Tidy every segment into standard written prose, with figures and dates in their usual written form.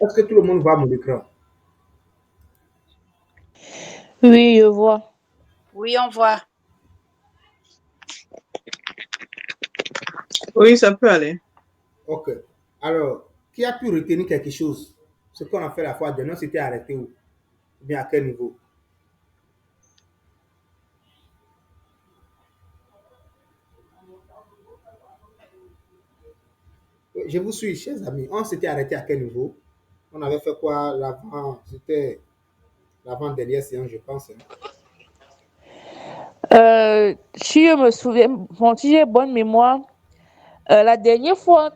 Est-ce que tout le monde voit mon écran? Oui, je vois. Oui, on voit. Oui, ça peut aller. Ok. Alors, qui a pu retenir quelque chose? Ce qu'on a fait la fois dernière, c'était arrêté où? Ou bien à quel niveau? Oui, je vous suis, chers amis. On s'était arrêté à quel niveau? On avait fait quoi l'avant? C'était l'avant-dernière séance, je pense, hein. Si je me souviens, bon, si j'ai bonne mémoire, la dernière fois,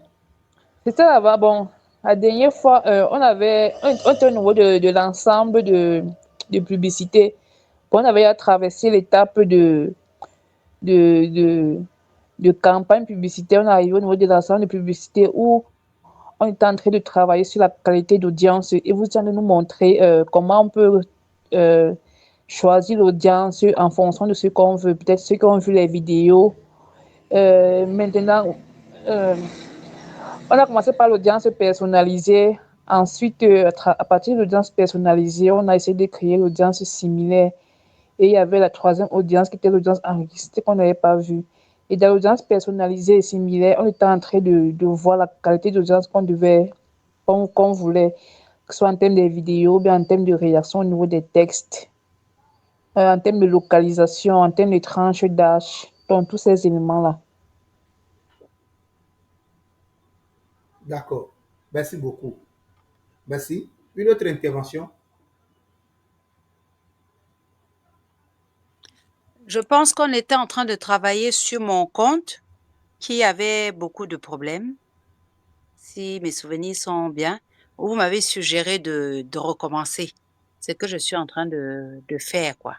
c'était là-bas, bon, la dernière fois, on avait on était au niveau de l'ensemble de publicité. Bon, on avait à traverser l'étape de, de, de campagne publicitaire. On est arrivé au niveau de l'ensemble de publicité où on est en train de travailler sur la qualité d'audience et vous allez nous montrer comment on peut euh, choisir l'audience en fonction de ce qu'on veut. Peut-être ceux qui ont vu les vidéos. Maintenant, euh, on a commencé par l'audience personnalisée. Ensuite, à partir de l'audience personnalisée, on a essayé de créer l'audience similaire. Et il y avait la troisième audience qui était l'audience enregistrée qu'on n'avait pas vue. Et dans l'audience personnalisée et similaire, on était en train de voir la qualité d'audience qu'on voulait, que ce soit en termes de vidéos, bien en termes de réaction au niveau des textes, en termes de localisation, en termes de tranches d'âge, donc tous ces éléments-là. D'accord. Merci beaucoup. Merci. Une autre intervention? Je pense qu'on était en train de travailler sur mon compte qui avait beaucoup de problèmes, si mes souvenirs sont bien. Vous m'avez suggéré de recommencer. C'est ce que je suis en train de faire, quoi.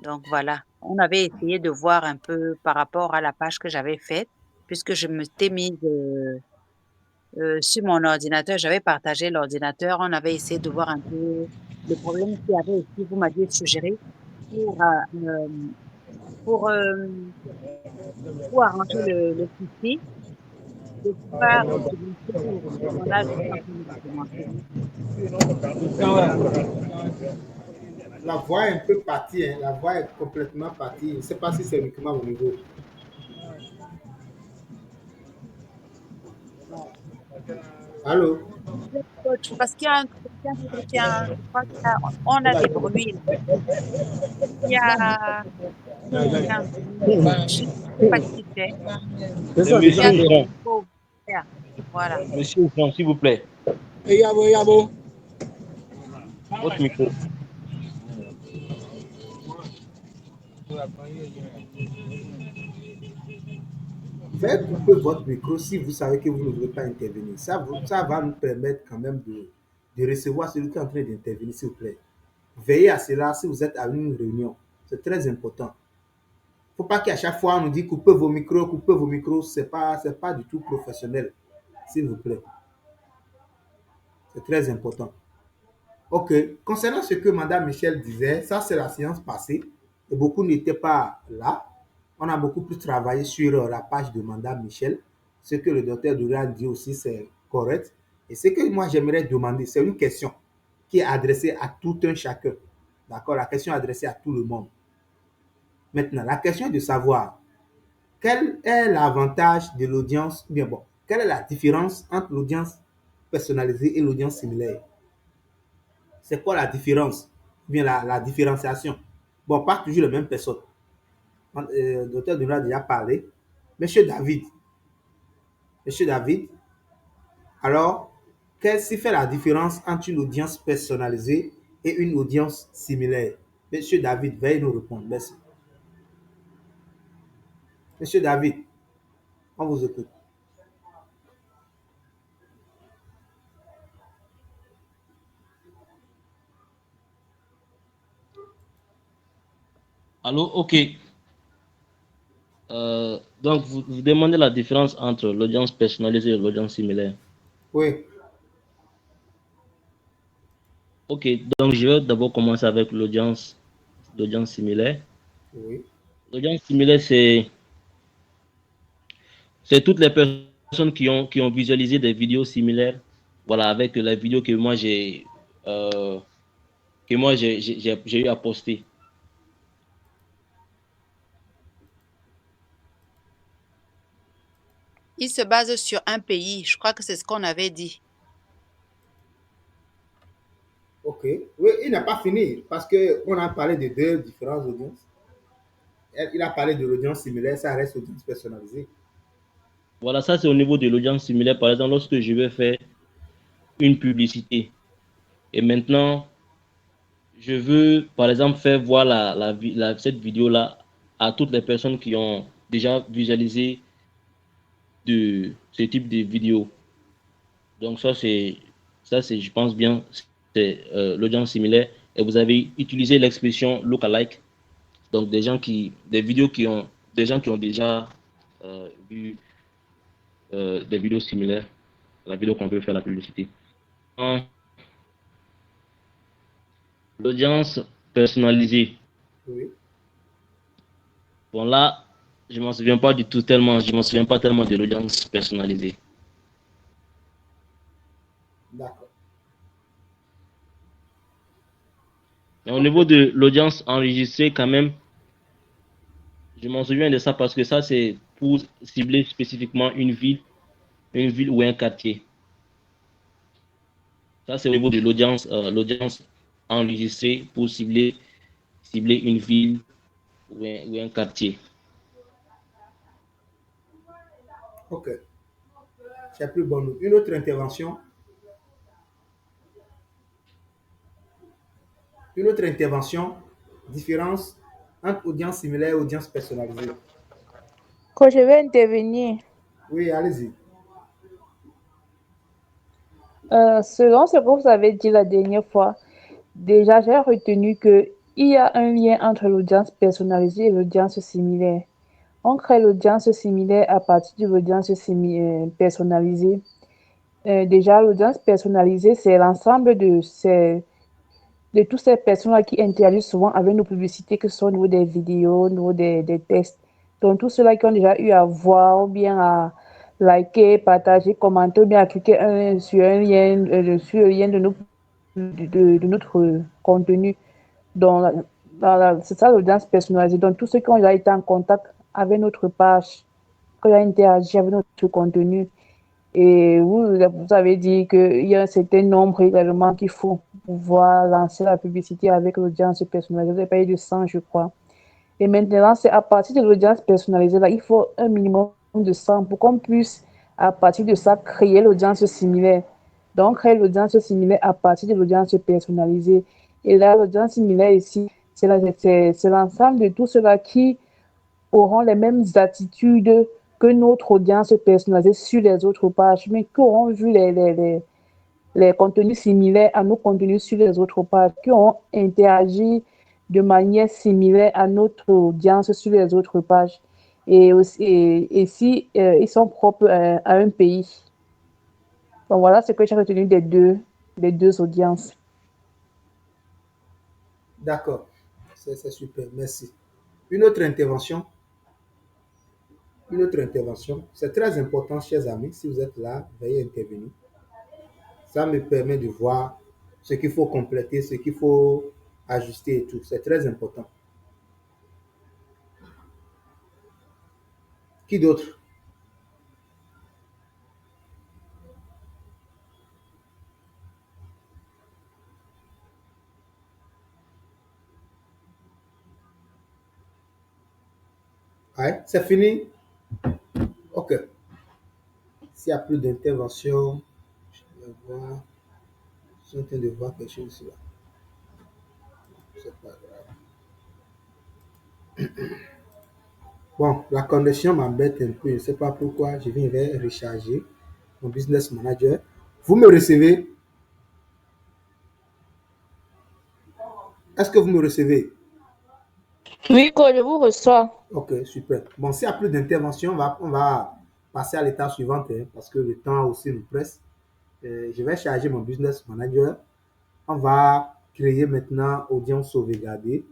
Donc voilà, on avait essayé de voir un peu par rapport à la page que j'avais faite, puisque je m'étais mise sur mon ordinateur, j'avais partagé l'ordinateur, on avait essayé de voir un peu le problème qu'il y avait aussi, vous m'aviez suggéré pour, pour, euh, pour arranger le souci, de pouvoir recommencer tout. Donc là, je suis en train de recommencer. La voix est un peu partie, hein. La voix est complètement partie. Je ne sais pas si c'est uniquement au niveau. Allô? Coach, parce qu'il y a un entretien, je crois on a des bruits là. Il y a, il y a un bruit. Je ne sais pas qui c'est. Il y a Monsieur son Franck, micro ouvert. Voilà. Monsieur Franck, s'il vous plaît, Yabo, yabo. votre micro. Faites couper votre micro si vous savez que vous ne voulez pas intervenir. Ça va nous permettre quand même de recevoir celui qui est en train d'intervenir, s'il vous plaît. Veillez à cela si vous êtes à une réunion. C'est très important. Il ne faut pas qu'à chaque fois on nous dit coupez vos micros. C'est pas du tout professionnel, s'il vous plaît. C'est très important. Ok. Concernant ce que Mme Michel disait, ça c'est la séance passée et beaucoup n'étaient pas là. On a beaucoup plus travaillé sur la page de Mme Michel. Ce que le docteur Dourian dit aussi, c'est correct. Et ce que moi j'aimerais demander, c'est une question qui est adressée à tout un chacun. D'accord? La question est adressée à tout le monde. Maintenant, la question est de savoir quel est l'avantage de l'audience, bien bon, quelle est la différence entre l'audience personnalisée et l'audience similaire? C'est quoi la différence? Bien la différenciation. Bon, pas toujours les mêmes personnes. Le docteur Dunant a déjà parlé. Monsieur David, Monsieur David, alors, qu'est-ce qui fait la différence entre une audience personnalisée et une audience similaire? Monsieur David, veuillez nous répondre. Merci. Monsieur David, on vous écoute. Allô, ok. Donc, vous demandez la différence entre l'audience personnalisée et l'audience similaire. Oui, Ok, donc je vais d'abord commencer avec l'audience similaire. oui, L'audience similaire, c'est toutes les personnes qui ont visualisé des vidéos similaires voilà, avec la vidéo que moi j'ai eu à poster. Il se base sur un pays. Je crois que c'est ce qu'on avait dit. Ok. Oui, il n'a pas fini parce qu'on a parlé de deux différentes audiences. Il a parlé de l'audience similaire, ça reste audience personnalisée. Voilà, ça c'est au niveau de l'audience similaire. Par exemple, lorsque je vais faire une publicité et maintenant je veux, par exemple, faire voir cette vidéo-là à toutes les personnes qui ont déjà visualisé de ce type de vidéo. Donc ça c'est, je pense bien, c'est l'audience similaire. Et vous avez utilisé l'expression lookalike. Donc des gens qui ont déjà vu des vidéos similaires à la vidéo qu'on veut faire la publicité. En L'audience personnalisée. Oui. Bon là, je m'en souviens pas du tout tellement, je m'en souviens pas tellement de l'audience personnalisée. D'accord. Mais au niveau de l'audience enregistrée, quand même, je m'en souviens de ça parce que ça, c'est pour cibler spécifiquement une ville ou un quartier. Ça, c'est au niveau de l'audience enregistrée pour cibler une ville ou un quartier. Ok. C'est plus bon. Une autre intervention. Une autre intervention. Différence entre audience similaire et audience personnalisée. Quand je vais intervenir, Oui, allez-y. selon ce que vous avez dit la dernière fois, déjà j'ai retenu qu'il y a un lien entre l'audience personnalisée et l'audience similaire. On crée l'audience similaire à partir de l'audience personnalisée. Déjà, l'audience personnalisée, c'est l'ensemble de toutes ces personnes-là qui interagissent souvent avec nos publicités, que ce soit au niveau des vidéos, au niveau des textes. Donc, tous ceux-là qui ont déjà eu à voir, ou bien à liker, partager, commenter, ou bien à cliquer sur un lien, sur le lien de notre contenu. Donc, c'est ça l'audience personnalisée. Donc, tous ceux qui ont déjà été en contact avec notre page, qui ont interagi avec notre contenu. Et vous avez dit qu'il y a un certain nombre également qu'il faut pouvoir lancer la publicité avec l'audience personnalisée. Vous avez parlé de 100, je crois. Et maintenant, c'est à partir de l'audience personnalisée, là, il faut un minimum de 100 pour qu'on puisse, à partir de ça, créer l'audience similaire. Donc, créer l'audience similaire à partir de l'audience personnalisée. Et là, l'audience similaire ici, c'est l'ensemble de tout cela qui auront les mêmes attitudes que notre audience personnalisée sur les autres pages, mais qui auront vu les contenus similaires à nos contenus sur les autres pages, qui auront interagi de manière similaire à notre audience sur les autres pages. Et, aussi, et si ils sont propres à un pays. Donc voilà ce que j'ai retenu des deux audiences. D'accord. C'est super. Merci. Une autre intervention. Une autre intervention. C'est très important, chers amis. Si vous êtes là, veuillez intervenir. Ça me permet de voir ce qu'il faut compléter, ce qu'il faut ajuster et tout. C'est très important. Qui d'autre? Ouais, c'est fini? Ok. S'il n'y a plus d'intervention, je vais voir. Je suis en train de voir quelque chose ici. Là. C'est pas grave. Bon, la connexion m'embête un peu. Je ne sais pas pourquoi. Je viens de recharger mon business manager. Vous me recevez? Est-ce que vous me recevez? Oui, quand je vous reçois. Ok, super. Bon, s'il n'y a plus d'intervention, on va passer à l'étape suivante hein, parce que le temps aussi nous presse. Je vais charger mon business manager. On va créer maintenant audience sauvegardée.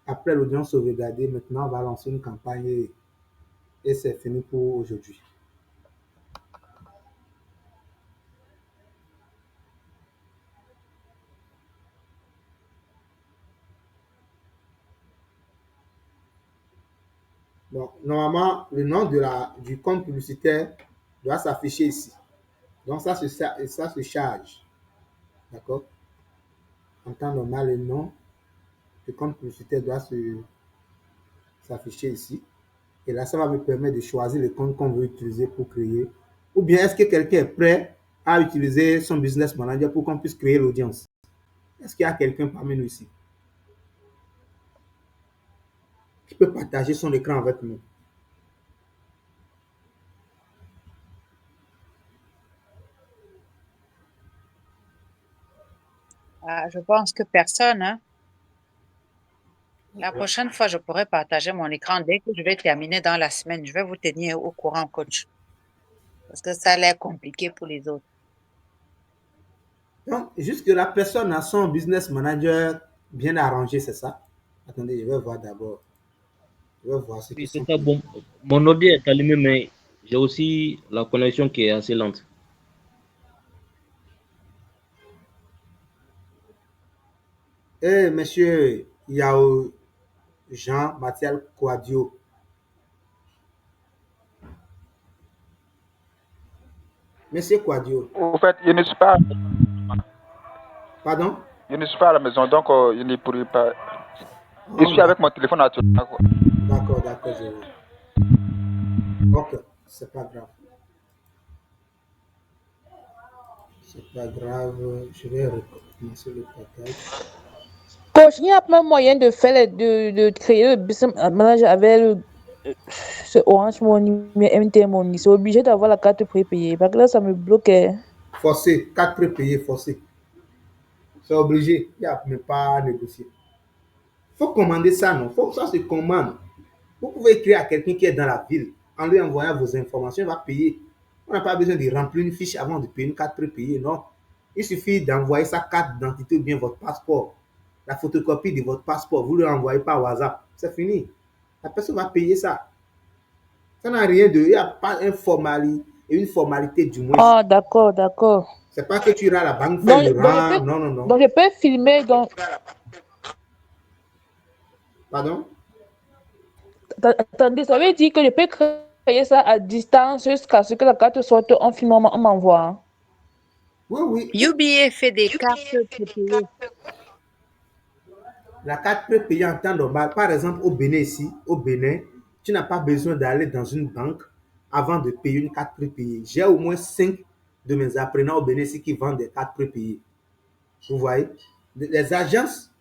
Après l'audience sauvegardée, maintenant, on va lancer une campagne et c'est fini pour aujourd'hui. Bon, normalement, le nom du compte publicitaire doit s'afficher ici. Donc, ça se charge. D'accord? En temps normal, le nom du compte publicitaire doit s'afficher ici. Et là, ça va me permettre de choisir le compte qu'on veut utiliser pour créer. Ou bien, est-ce que quelqu'un est prêt à utiliser son business manager pour qu'on puisse créer l'audience? Est-ce qu'il y a quelqu'un parmi nous ici qui peut partager son écran avec nous? Ah, je pense que personne, hein. La prochaine fois, je pourrai partager mon écran dès que je vais terminer dans la semaine. Je vais vous tenir au courant, coach, parce que ça a l'air compliqué pour les autres. Donc, jusque la personne a son business manager bien arrangé, c'est ça? Attendez, je vais voir d'abord. Je vais voir ce Oui, qu'ils c'est sont. ça. Bon, mon ordi est allumé, mais j'ai aussi la connexion qui est assez lente. Eh, monsieur Yao Jean Mathiel Quadio. Monsieur Quadio. Au fait, je ne suis pas, Pardon? je ne suis pas à la maison, donc je ne pourrai pas. Je Oh, suis avec mon téléphone actuellement. d'accord, d'accord, je vois. Ok, c'est pas grave. C'est pas grave. Je vais recommencer le partage. Coach, il n'y a pas moyen de faire de créer le business manager avec ce Orange Money, mais MTN Money. C'est obligé d'avoir la carte prépayée. Parce que là, ça me bloquait. Forcé, 4 prépayés forcés. C'est obligé. Il n'y a même pas à négocier. Il faut commander ça, non? Faut que ça se commande. Vous pouvez écrire à quelqu'un qui est dans la ville. En lui envoyant vos informations, il va payer. On n'a pas besoin de remplir une fiche avant de payer une carte prépayée, non. Il suffit d'envoyer sa carte d'identité ou bien votre passeport. La photocopie de votre passeport, vous le envoyez par WhatsApp. C'est fini. La personne va payer ça. Ça n'a rien de... Il n'y a pas une formalité du moins. Ah, d'accord, d'accord. C'est pas que tu iras à la banque faire Donc, le donc, rang. Non, non, non. donc, je peux filmer. Donc, Pardon? attendez, ça veut dire que je peux créer ça à distance jusqu'à ce que la carte sorte en filmant, on m'envoie. Hein. Oui, oui. UBA fait des cartes prépayées. La carte prépayée en temps normal, par exemple au Bénin ici, au Bénin, tu n'as pas besoin d'aller dans une banque avant de payer une carte prépayée. J'ai au moins 5 de mes apprenants au Bénin ici qui vendent des cartes prépayées. Vous voyez? Les agences,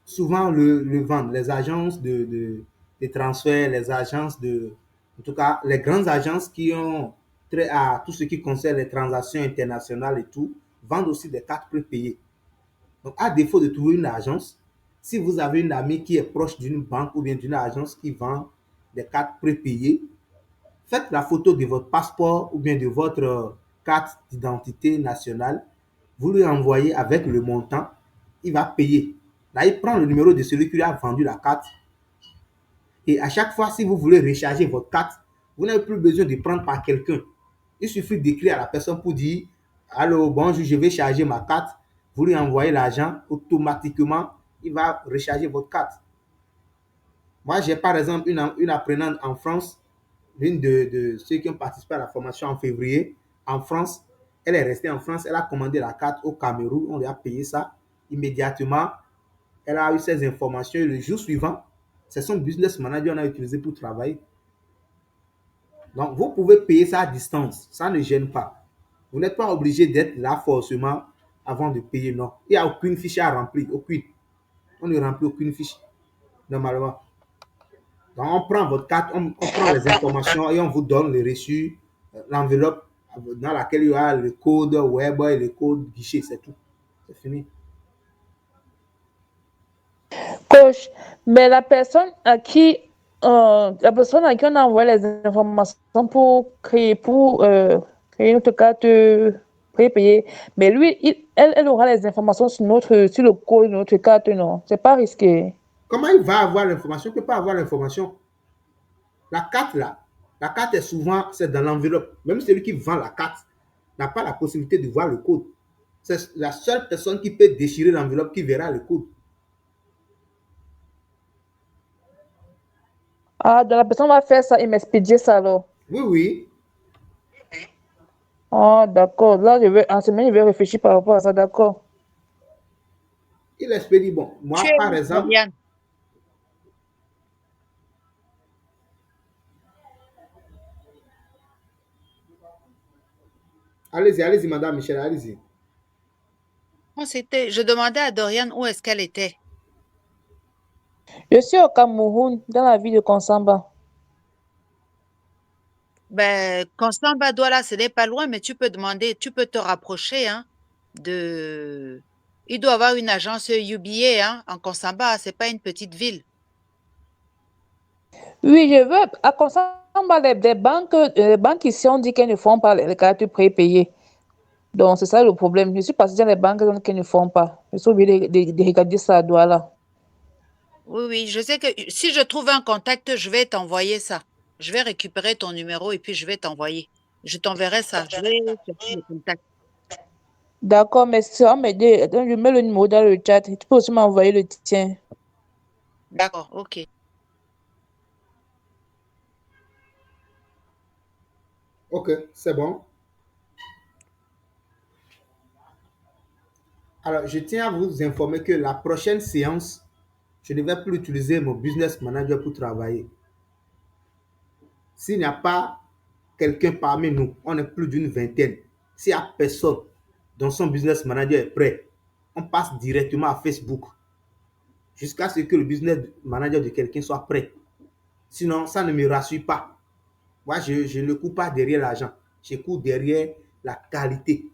souvent le vendent. Les agences de transfert, les agences en tout cas, les grandes agences qui ont trait à tout ce qui concerne les transactions internationales et tout, vendent aussi des cartes prépayées. Donc, à défaut de trouver une agence, si vous avez une amie qui est proche d'une banque ou bien d'une agence qui vend des cartes prépayées, faites la photo de votre passeport ou bien de votre carte d'identité nationale, vous lui envoyez avec le montant, il va payer. Là, il prend le numéro de celui qui lui a vendu la carte. Et à chaque fois, si vous voulez recharger votre carte, vous n'avez plus besoin de prendre par quelqu'un. Il suffit d'écrire à la personne pour dire allô, bonjour, je vais charger ma carte. Vous lui envoyez l'argent, automatiquement, il va recharger votre carte. Moi, j'ai par exemple une apprenante en France, l'une de ceux qui ont participé à la formation en février, en France. Elle est restée en France, elle a commandé la carte au Cameroun, on lui a payé ça immédiatement. Elle a eu ses informations et le jour suivant, c'est son business manager qu'on a utilisé pour travailler. Donc, vous pouvez payer ça à distance, ça ne gêne pas. Vous n'êtes pas obligé d'être là forcément avant de payer, non. Il n'y a aucune fiche à remplir, aucune. On ne remplit aucune fiche, normalement. Donc, on prend votre carte, on prend les informations et on vous donne le reçu, l'enveloppe dans laquelle il y a le code web et le code guichet, c'est tout. C'est fini. Coach, mais la personne à qui on envoie les informations pour créer notre carte prépayée, mais lui, elle aura les informations sur le code de notre carte, non? C'est pas risqué. Comment il va avoir l'information? Il ne peut pas avoir l'information. La carte là, la carte est souvent, c'est dans l'enveloppe. Même celui qui vend la carte n'a pas la possibilité de voir le code. C'est la seule personne qui peut déchirer l'enveloppe qui verra le code. Ah, donc la personne va faire ça et m'expédier ça alors. Oui, oui. Ah, d'accord. Là, en semaine, je vais réfléchir par rapport à ça, d'accord. Il expédie. Bon, Tu moi, es par où, exemple, Dorian? allez-y, allez-y, madame Michel, allez-y. Je demandais à Dorian où est-ce qu'elle était. Je suis au Cameroun, dans la ville de Konsamba. Ben, Constant Douala, ce n'est pas loin, mais tu peux demander, tu peux te rapprocher, hein, de... Il doit avoir une agence UBA, hein, en Konsamba, c'est pas une petite ville. Oui, je veux. À Konsamba, les banques ici, on dit qu'elles ne font pas les cartes prépayées. Donc, c'est ça le problème. Je suis passée dans les banques qui ne font pas. Je suis obligée de regarder ça à Douala. Oui, oui, je sais que si je trouve un contact, je vais t'envoyer ça. Je vais récupérer ton numéro et puis je vais t'envoyer. Je t'enverrai ça. Je vais chercher le contact. D'accord, mais ça va m'aider. Donc, je mets le numéro dans le chat. Tu peux aussi m'envoyer le tien. D'accord, ok. Ok, c'est bon. Alors, je tiens à vous informer que la prochaine séance, je ne vais plus utiliser mon business manager pour travailler. S'il n'y a pas quelqu'un parmi nous, on est plus d'une vingtaine. S'il n'y a personne dont son business manager est prêt, on passe directement à Facebook jusqu'à ce que le business manager de quelqu'un soit prêt. Sinon, ça ne me rassure pas. Moi, je ne cours pas derrière l'argent. Je cours derrière la qualité.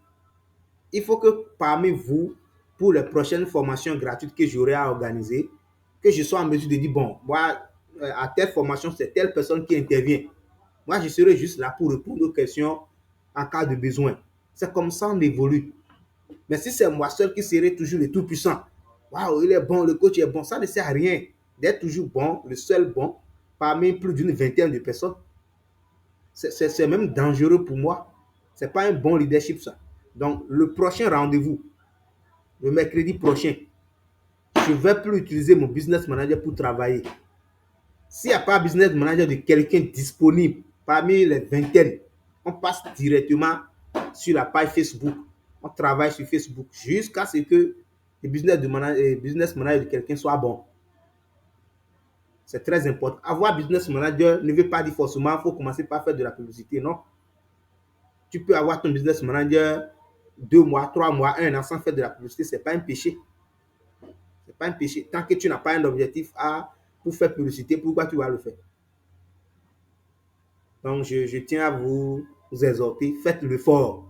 Il faut que parmi vous, pour les prochaines formations gratuites que j'aurai à organiser, que je sois en mesure de dire, bon, moi, à telle formation, c'est telle personne qui intervient. Moi, je serai juste là pour répondre aux questions en cas de besoin. C'est comme ça on évolue. Mais si c'est moi seul qui serai toujours le tout-puissant, waouh, il est bon, le coach est bon, ça ne sert à rien d'être toujours bon, le seul bon, parmi plus d'une vingtaine de personnes. C'est même dangereux pour moi. Ce n'est pas un bon leadership, ça. Donc, le prochain rendez-vous, le mercredi prochain, je ne vais plus utiliser mon business manager pour travailler. S'il n'y a pas business manager de quelqu'un disponible parmi les vingtaines, on passe directement sur la page Facebook. On travaille sur Facebook jusqu'à ce que le business manager de quelqu'un soit bon. C'est très important. Avoir business manager ne veut pas dire forcément qu'il faut commencer par faire de la publicité, non. Tu peux avoir ton business manager 2 mois, 3 mois, 1 an sans faire de la publicité, ce n'est pas un péché. C'est pas un péché. Tant que tu n'as pas un objectif pour faire publicité, pourquoi tu vas le faire? Donc, je tiens à vous exhorter, faites l'effort.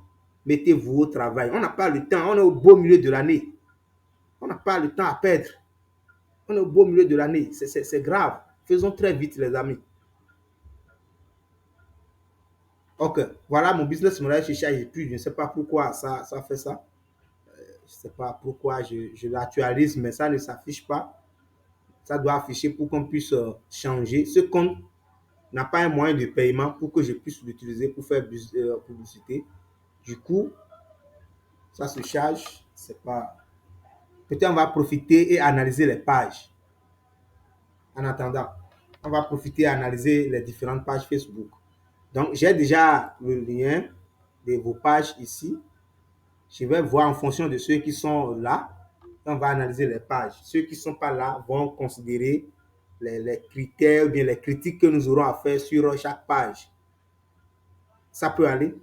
Mettez-vous au travail. On n'a pas le temps. On est au beau milieu de l'année. On n'a pas le temps à perdre. On est au beau milieu de l'année. C'est grave. Faisons très vite, les amis. Ok, voilà mon business model chez Charge. Et puis, je ne sais pas pourquoi ça fait ça. Je ne sais pas pourquoi je l'actualise, mais ça ne s'affiche pas. Ça doit afficher pour qu'on puisse changer. Ce compte n'a pas un moyen de paiement pour que je puisse l'utiliser pour faire publicité. Du coup, ça se charge. C'est pas. Peut-être on va profiter et analyser les pages. En attendant, on va profiter et analyser les différentes pages Facebook. Donc, j'ai déjà le lien de vos pages ici. Je vais voir en fonction de ceux qui sont là. On va analyser les pages. Ceux qui ne sont pas là vont considérer les critères ou bien les critiques que nous aurons à faire sur chaque page. Ça peut aller.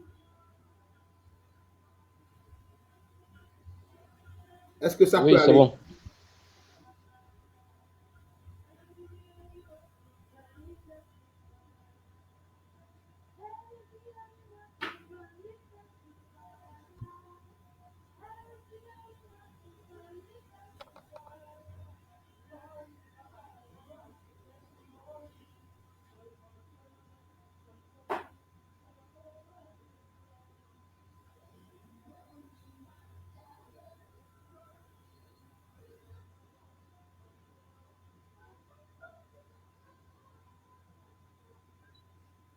Est-ce que ça peut Oui, c'est aller? bon.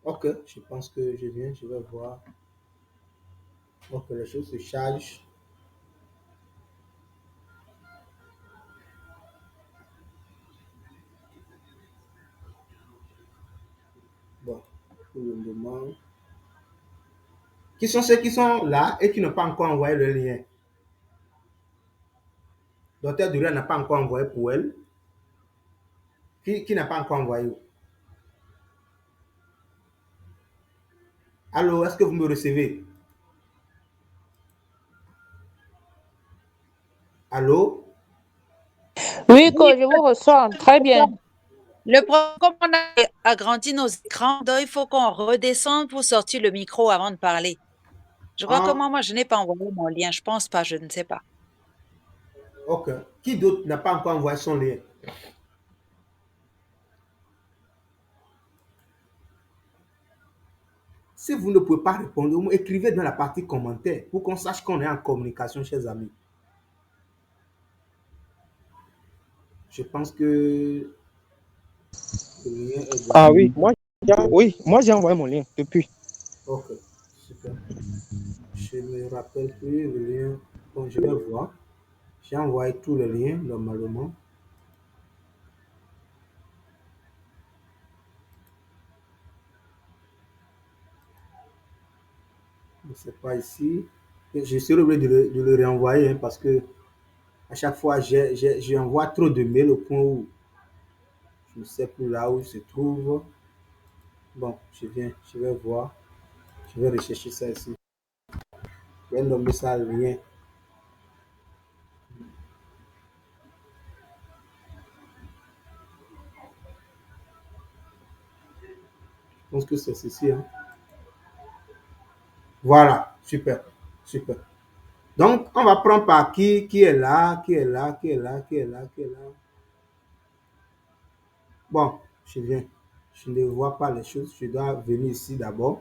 Ok, je pense que je viens, je vais voir. Ok, les choses se chargent. pour le moment. Qui sont ceux qui sont là et qui n'ont pas encore envoyé le lien? Docteur Duran n'a pas encore envoyé pour elle. Qui n'a pas encore envoyé? Allô, est-ce que vous me recevez? Allô? Oui, que je vous reçois. Très bien. Le problème, comme on a agrandi nos écrans, donc il faut qu'on redescende pour sortir le micro avant de parler. Je crois que Ah, moi, je n'ai pas envoyé mon lien. Je pense pas, je ne sais pas. ok. Qui d'autre n'a pas encore envoyé son lien? Si vous ne pouvez pas répondre, vous écrivez dans la partie commentaire pour qu'on sache qu'on est en communication, chers amis. Je pense que le lien est Ah déjà. oui, moi j'ai envoyé mon lien depuis. Ok, super. Je ne me rappelle plus le lien. Bon, je vais voir. J'ai envoyé tous les liens normalement. Mais c'est pas ici. Je suis obligé de le renvoyer hein, parce que à chaque fois, j'envoie trop de mails au point où je ne sais plus là où il se trouve. Bon, je vais voir. Je vais rechercher ça ici. Je vais nommer ça lien. Je pense que c'est ceci. Hein. Voilà, super, super. Donc, on va prendre par qui est là, qui est là, qui est là, qui est là, qui est là. Bon, je viens. Je ne vois pas les choses. Je dois venir ici d'abord.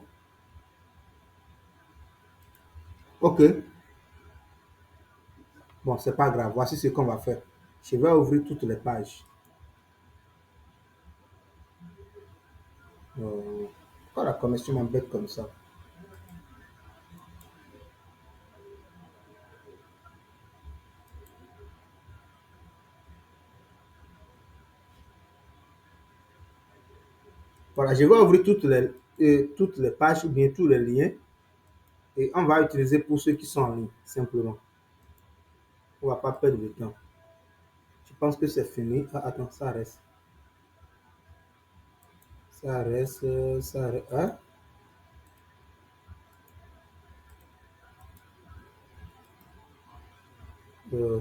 Ok. Bon, c'est pas grave. Voici ce qu'on va faire. Je vais ouvrir toutes les pages. Pourquoi la connexion m'embête comme ça? Voilà, je vais ouvrir toutes les pages ou bien tous les liens et on va utiliser pour ceux qui sont en ligne, simplement. On ne va pas perdre de temps. Je pense que c'est fini. Ah, attends, ça reste. Ça reste, ça reste. Hein?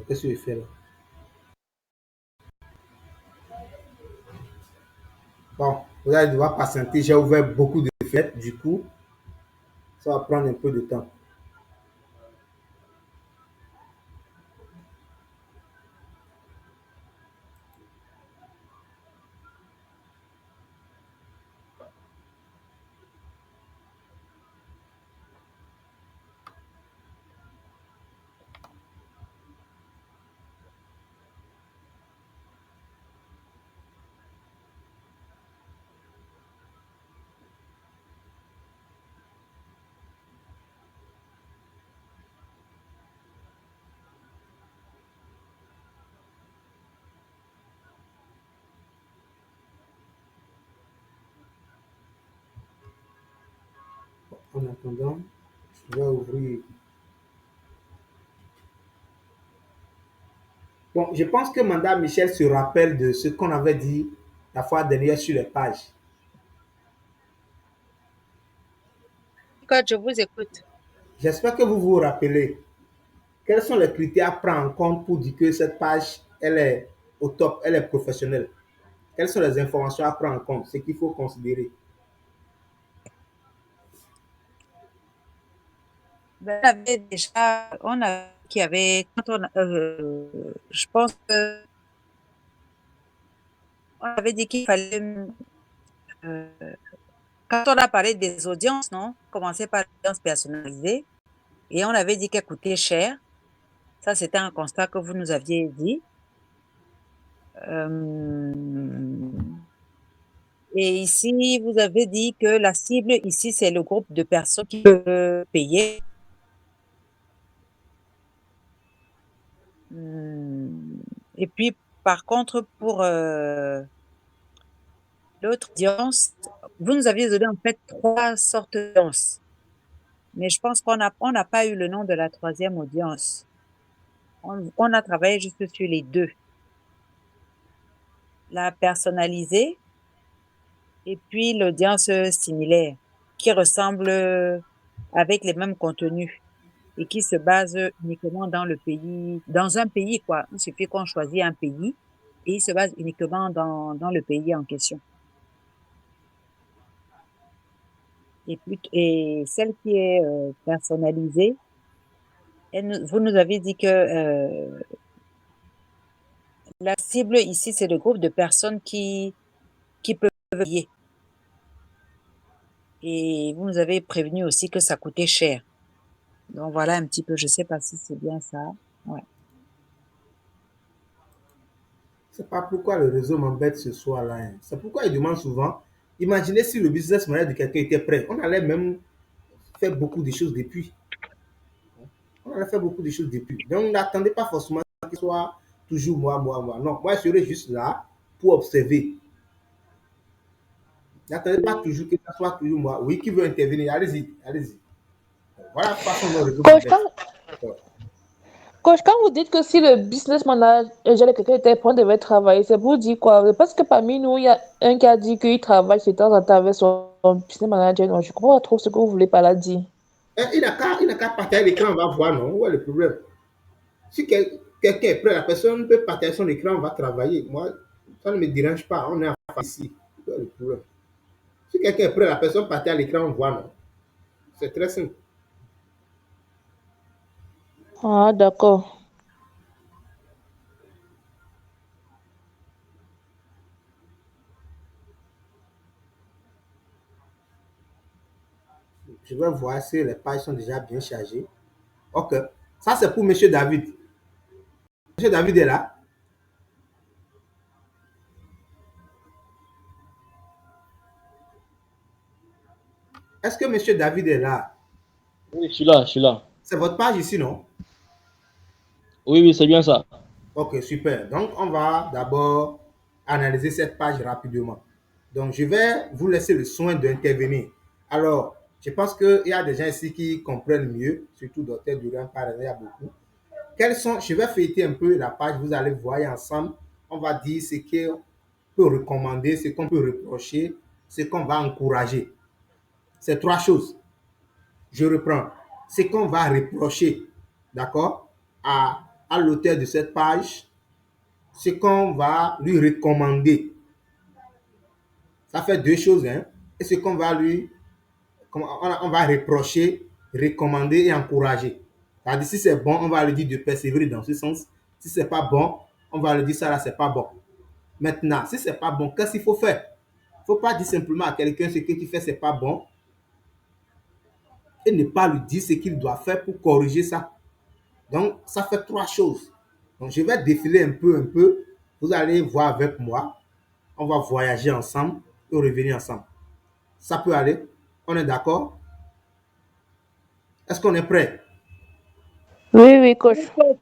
Qu'est-ce que je fais là? Bon, vous allez devoir patienter. J'ai ouvert beaucoup de fenêtres, du coup, ça va prendre un peu de temps. En attendant, je vais ouvrir. Bon, je pense que Madame Michel se rappelle de ce qu'on avait dit la fois dernière sur les pages. Quand je vous écoute. J'espère que vous vous rappelez. Quels sont les critères à prendre en compte pour dire que cette page, elle est au top, elle est professionnelle? Quelles sont les informations à prendre en compte, ce qu'il faut considérer? Ben, on avait déjà, on a, qui avait, quand on, je pense que on avait dit qu'il fallait, euh, quand on a parlé des audiences, non, commencer par l'audience personnalisée, et on avait dit qu'elle coûtait cher. Ça, c'était un constat que vous nous aviez dit. Et ici, vous avez dit que la cible, ici, c'est le groupe de personnes qui peuvent payer. Et puis, par contre, pour L'autre audience, vous nous aviez donné en fait 3 sortes d'audiences. Mais je pense qu'on n'a pas eu le nom de la 3e audience. On a travaillé juste sur les 2. La personnalisée et puis l'audience similaire, qui ressemble avec les mêmes contenus et qui se base uniquement dans un pays, quoi. Il suffit qu'on choisit un pays et il se base uniquement dans le pays en question. Et celle qui est personnalisée, vous nous avez dit que la cible ici, c'est le groupe de personnes qui peuvent payer. Et vous nous avez prévenu aussi que ça coûtait cher. Donc voilà un petit peu, je sais pas si c'est bien ça. Ouais. C'est pas pourquoi le réseau m'embête ce soir-là, hein. C'est pourquoi il demande souvent. Imaginez si le business model de quelqu'un était prêt. On allait même faire beaucoup de choses depuis. On allait faire beaucoup de choses depuis. Donc, n'attendez pas forcément qu'il soit toujours moi, moi, moi. Non, moi, je serai juste là pour observer. N'attendez pas toujours que ça soit toujours moi. Oui, qui veut intervenir? Allez-y, allez-y. Voilà la façon dont le réseau Coach, m'embête. quand vous dites que si le business manager de quelqu'un était prêt, devait travailler, c'est pour dire quoi? Parce que parmi nous, il y a un qui a dit qu'il travaille de temps en temps avec son business manager. Donc, je ne comprends pas trop ce que vous voulez par là dire. Il n'a qu'à partager l'écran, on va voir, non? Où est le problème? Si quelqu'un est prêt, la personne peut partager son écran, on va travailler. Moi, ça ne me dérange pas. On est en face ici. Où est le problème? Si quelqu'un est prêt, la personne partage l'écran, on voit, non? C'est très simple. Ah, d'accord. Je vais voir si les pages sont déjà bien chargées. Ok. Ça, c'est pour Monsieur David. Monsieur David est là. Est-ce que Monsieur David est là? Oui, je suis là, je suis là. C'est votre page ici, non? Oui, oui, c'est bien ça. Ok, super. Donc, on va d'abord analyser cette page rapidement. Donc, je vais vous laisser le soin d'intervenir. Alors, je pense qu'il y a des gens ici qui comprennent mieux, surtout Dr. Durand, par exemple, il y a beaucoup. Je vais feuilleter un peu la page, vous allez voir ensemble. On va dire ce qu'on peut recommander, ce qu'on peut reprocher, ce qu'on va encourager. C'est 3 choses. Je reprends. Ce qu'on va reprocher, d'accord, à l'auteur de cette page, ce qu'on va lui recommander. Ça fait 2 choses, hein. Et ce qu'on va on va reprocher, recommander et encourager. C'est-à-dire, si c'est bon, on va lui dire de persévérer dans ce sens. Si c'est pas bon, on va lui dire ça là, c'est pas bon. Maintenant, si c'est pas bon, qu'est-ce qu'il faut faire? Il ne faut pas dire simplement à quelqu'un ce que tu fais, c'est pas bon. Et ne pas lui dire ce qu'il doit faire pour corriger ça. Donc, ça fait 3 choses. Donc, je vais défiler un peu. Vous allez voir avec moi. On va voyager ensemble et revenir ensemble. Ça peut aller? On est d'accord? Est-ce qu'on est prêt? Oui, oui, coach.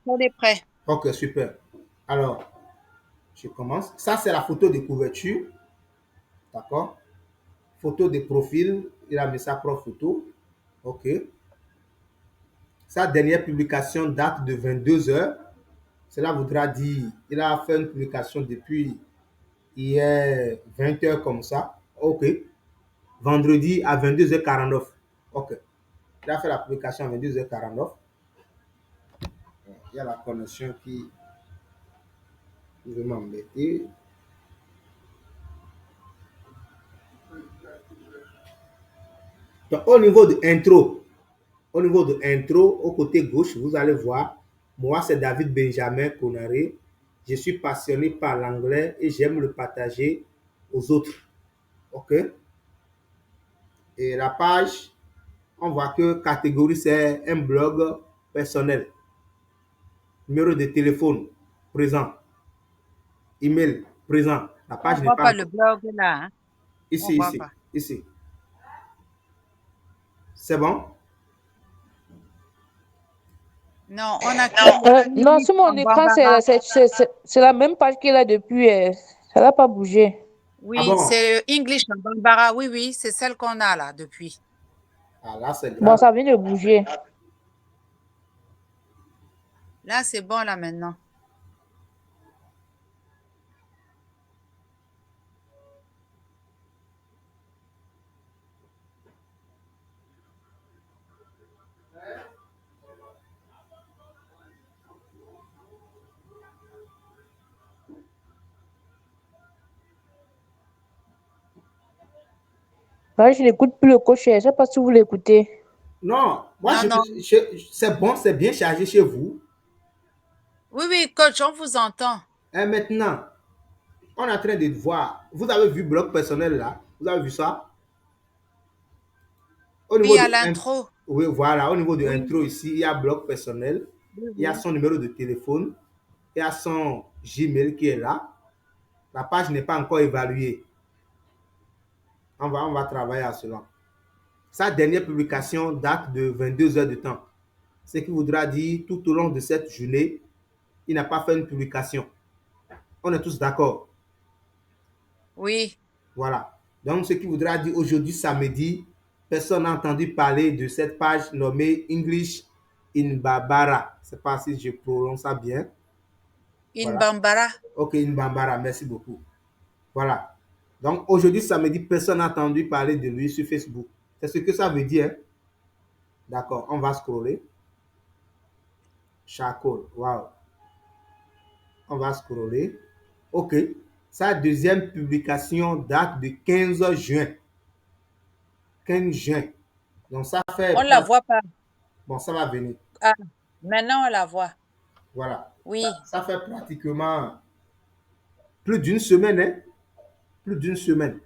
On est prêt. Ok, super. Alors, je commence. Ça, c'est la photo de couverture. D'accord? Photo de profil. Il a mis sa propre photo. Ok. Sa dernière publication date de 22 heures. Cela voudra dire il a fait une publication depuis hier 20 heures comme ça. Ok. Vendredi à 22h49. Ok. Il a fait la publication à 22h49. Il y a la connexion qui veut m'embêter. Donc, au niveau de intro, au côté gauche, vous allez voir, moi, c'est David Benjamin Konaré. Je suis passionné par l'anglais et j'aime le partager aux autres. OK? Et la page, on voit que catégorie, c'est un blog personnel. Numéro de téléphone, présent. Email, présent. La page On n'est voit pas pas le blog là. Hein? ici, voit ici, pas. ici. C'est bon? Non, on a Non, sur mon écran, c'est la même page qu'il a depuis. Ça n'a pas bougé. Oui, Ah bon? c'est English en Bambara. Oui, oui, c'est celle qu'on a là depuis. Ah là, c'est Bon, grave. ça vient de bouger. Là, c'est bon là maintenant. Ouais, je n'écoute plus le coach. Je ne sais pas si vous l'écoutez. Non, moi, Non, non. c'est bon, c'est bien chargé chez vous. Oui, oui, coach, on vous entend. Et maintenant, on est en train de voir. Vous avez vu bloc personnel là? Vous avez vu ça? Au Oui, niveau à de l'intro. oui, voilà, au niveau de Oui, intro ici, il y a bloc personnel, oui, il y a oui. son numéro de téléphone, il y a son Gmail qui est là. La page n'est pas encore évaluée. On va travailler à cela. Sa dernière publication date de 22 heures de temps. Ce qui voudra dire tout au long de cette journée, il n'a pas fait une publication. On est tous d'accord. Oui, Voilà. Donc, ce qui voudra dire aujourd'hui, samedi, personne n'a entendu parler de cette page nommée English in Bambara. Je ne sais pas si je prononce ça bien. in Voilà. Bambara. Ok, in Bambara, merci beaucoup. Voilà. Donc, aujourd'hui, samedi, personne n'a entendu parler de lui sur Facebook. C'est ce que ça veut dire. Hein? D'accord, on va scroller. Charcoal, wow. On va scroller. Ok. Sa deuxième publication date de 15 juin. 15 juin. Donc, ça fait... On ne la voit pas. Bon, ça va venir. Ah, maintenant on la voit. Voilà. Oui, Ça fait pratiquement plus d'une semaine. Hein? Plus d'une semaine.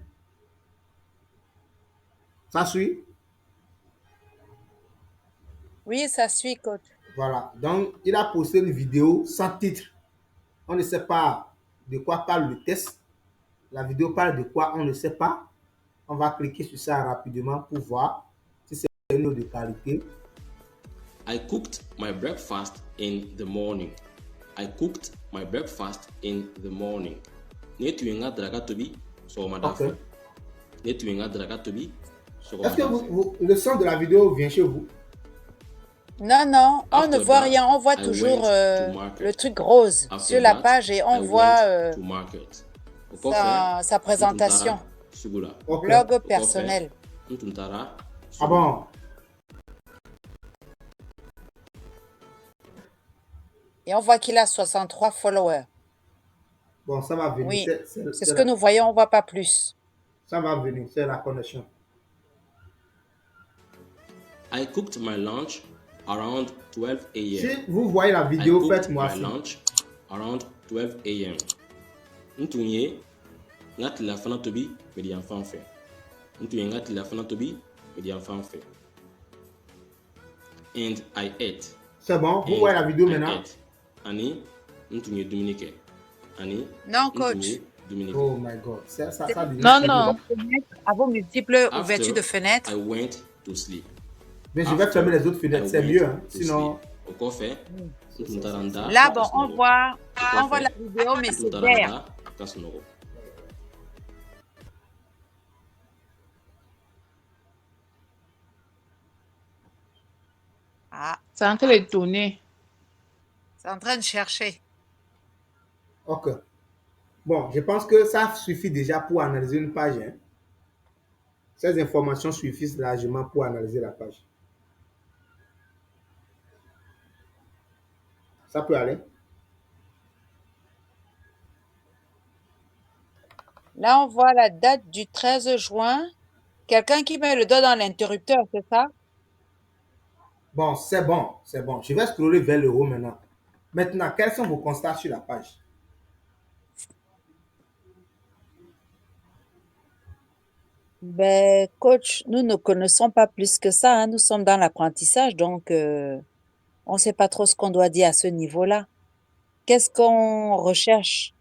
Ça suit? oui, ça suit, coach. Voilà. Donc, il a posté une vidéo sans titre. On ne sait pas de quoi parle le test. La vidéo parle de quoi, on ne sait pas. On va cliquer sur ça rapidement pour voir si c'est une de qualité. I cooked my breakfast in the morning. I cooked my breakfast in the morning. Netuinga dragatobi so madafa. Ok. Netuinga dragatobi so Est-ce que madafa. le son de la vidéo vient chez vous? Non, non, on ne After voit that, rien. On voit I toujours went to market. le truc rose After sur la that, page et on I voit went to market. sa présentation. Sugula. Ok. Blog personnel. Ntuntara. Ah bon? Et on voit qu'il a 63 followers. Bon, ça va venir. Oui, C'est c'est ce que nous voyons, on ne voit pas plus. Ça va venir, c'est la connexion. I cooked my lunch around 12 a.m. Si vous voyez la I vidéo, cooked faites-moi my signe. lunch around 12 a.m. Ntunye ngati la fana tobi medi enfant fait. Ntunye ngati la fana tobi medi enfant fait. And I ate. C'est bon, vous And voyez la vidéo I maintenant? ate. Ani ntunye Dominique. Ani Non, coach. ntunye Dominique. Oh my God. Ça devient Non, très non. bien. À vos multiples After, ouvertures de fenêtres. I went to sleep. Mais je vais After, fermer les autres fenêtres, I c'est went mieux. Hein? to Sinon, sleep. Au fait, ntuntaranda. Là, bon, on kasnoro. voit Au fait, la vidéo, mais c'est vert. ntuntaranda kasnoro. Ah, C'est en train de tourner. c'est en train de chercher. ok. Bon, je pense que ça suffit déjà pour analyser une page. Hein? Ces informations suffisent largement pour analyser la page. Ça peut aller? Là, on voit la date du 13 juin. Quelqu'un qui met le doigt dans l'interrupteur, c'est ça? Bon, c'est bon, c'est bon. Je vais scroller vers le haut maintenant. Maintenant, quels sont vos constats sur la page? Ben, coach, nous ne connaissons pas plus que ça. Hein. Nous sommes dans l'apprentissage, donc on ne sait pas trop ce qu'on doit dire à ce niveau-là. Qu'est-ce qu'on recherche?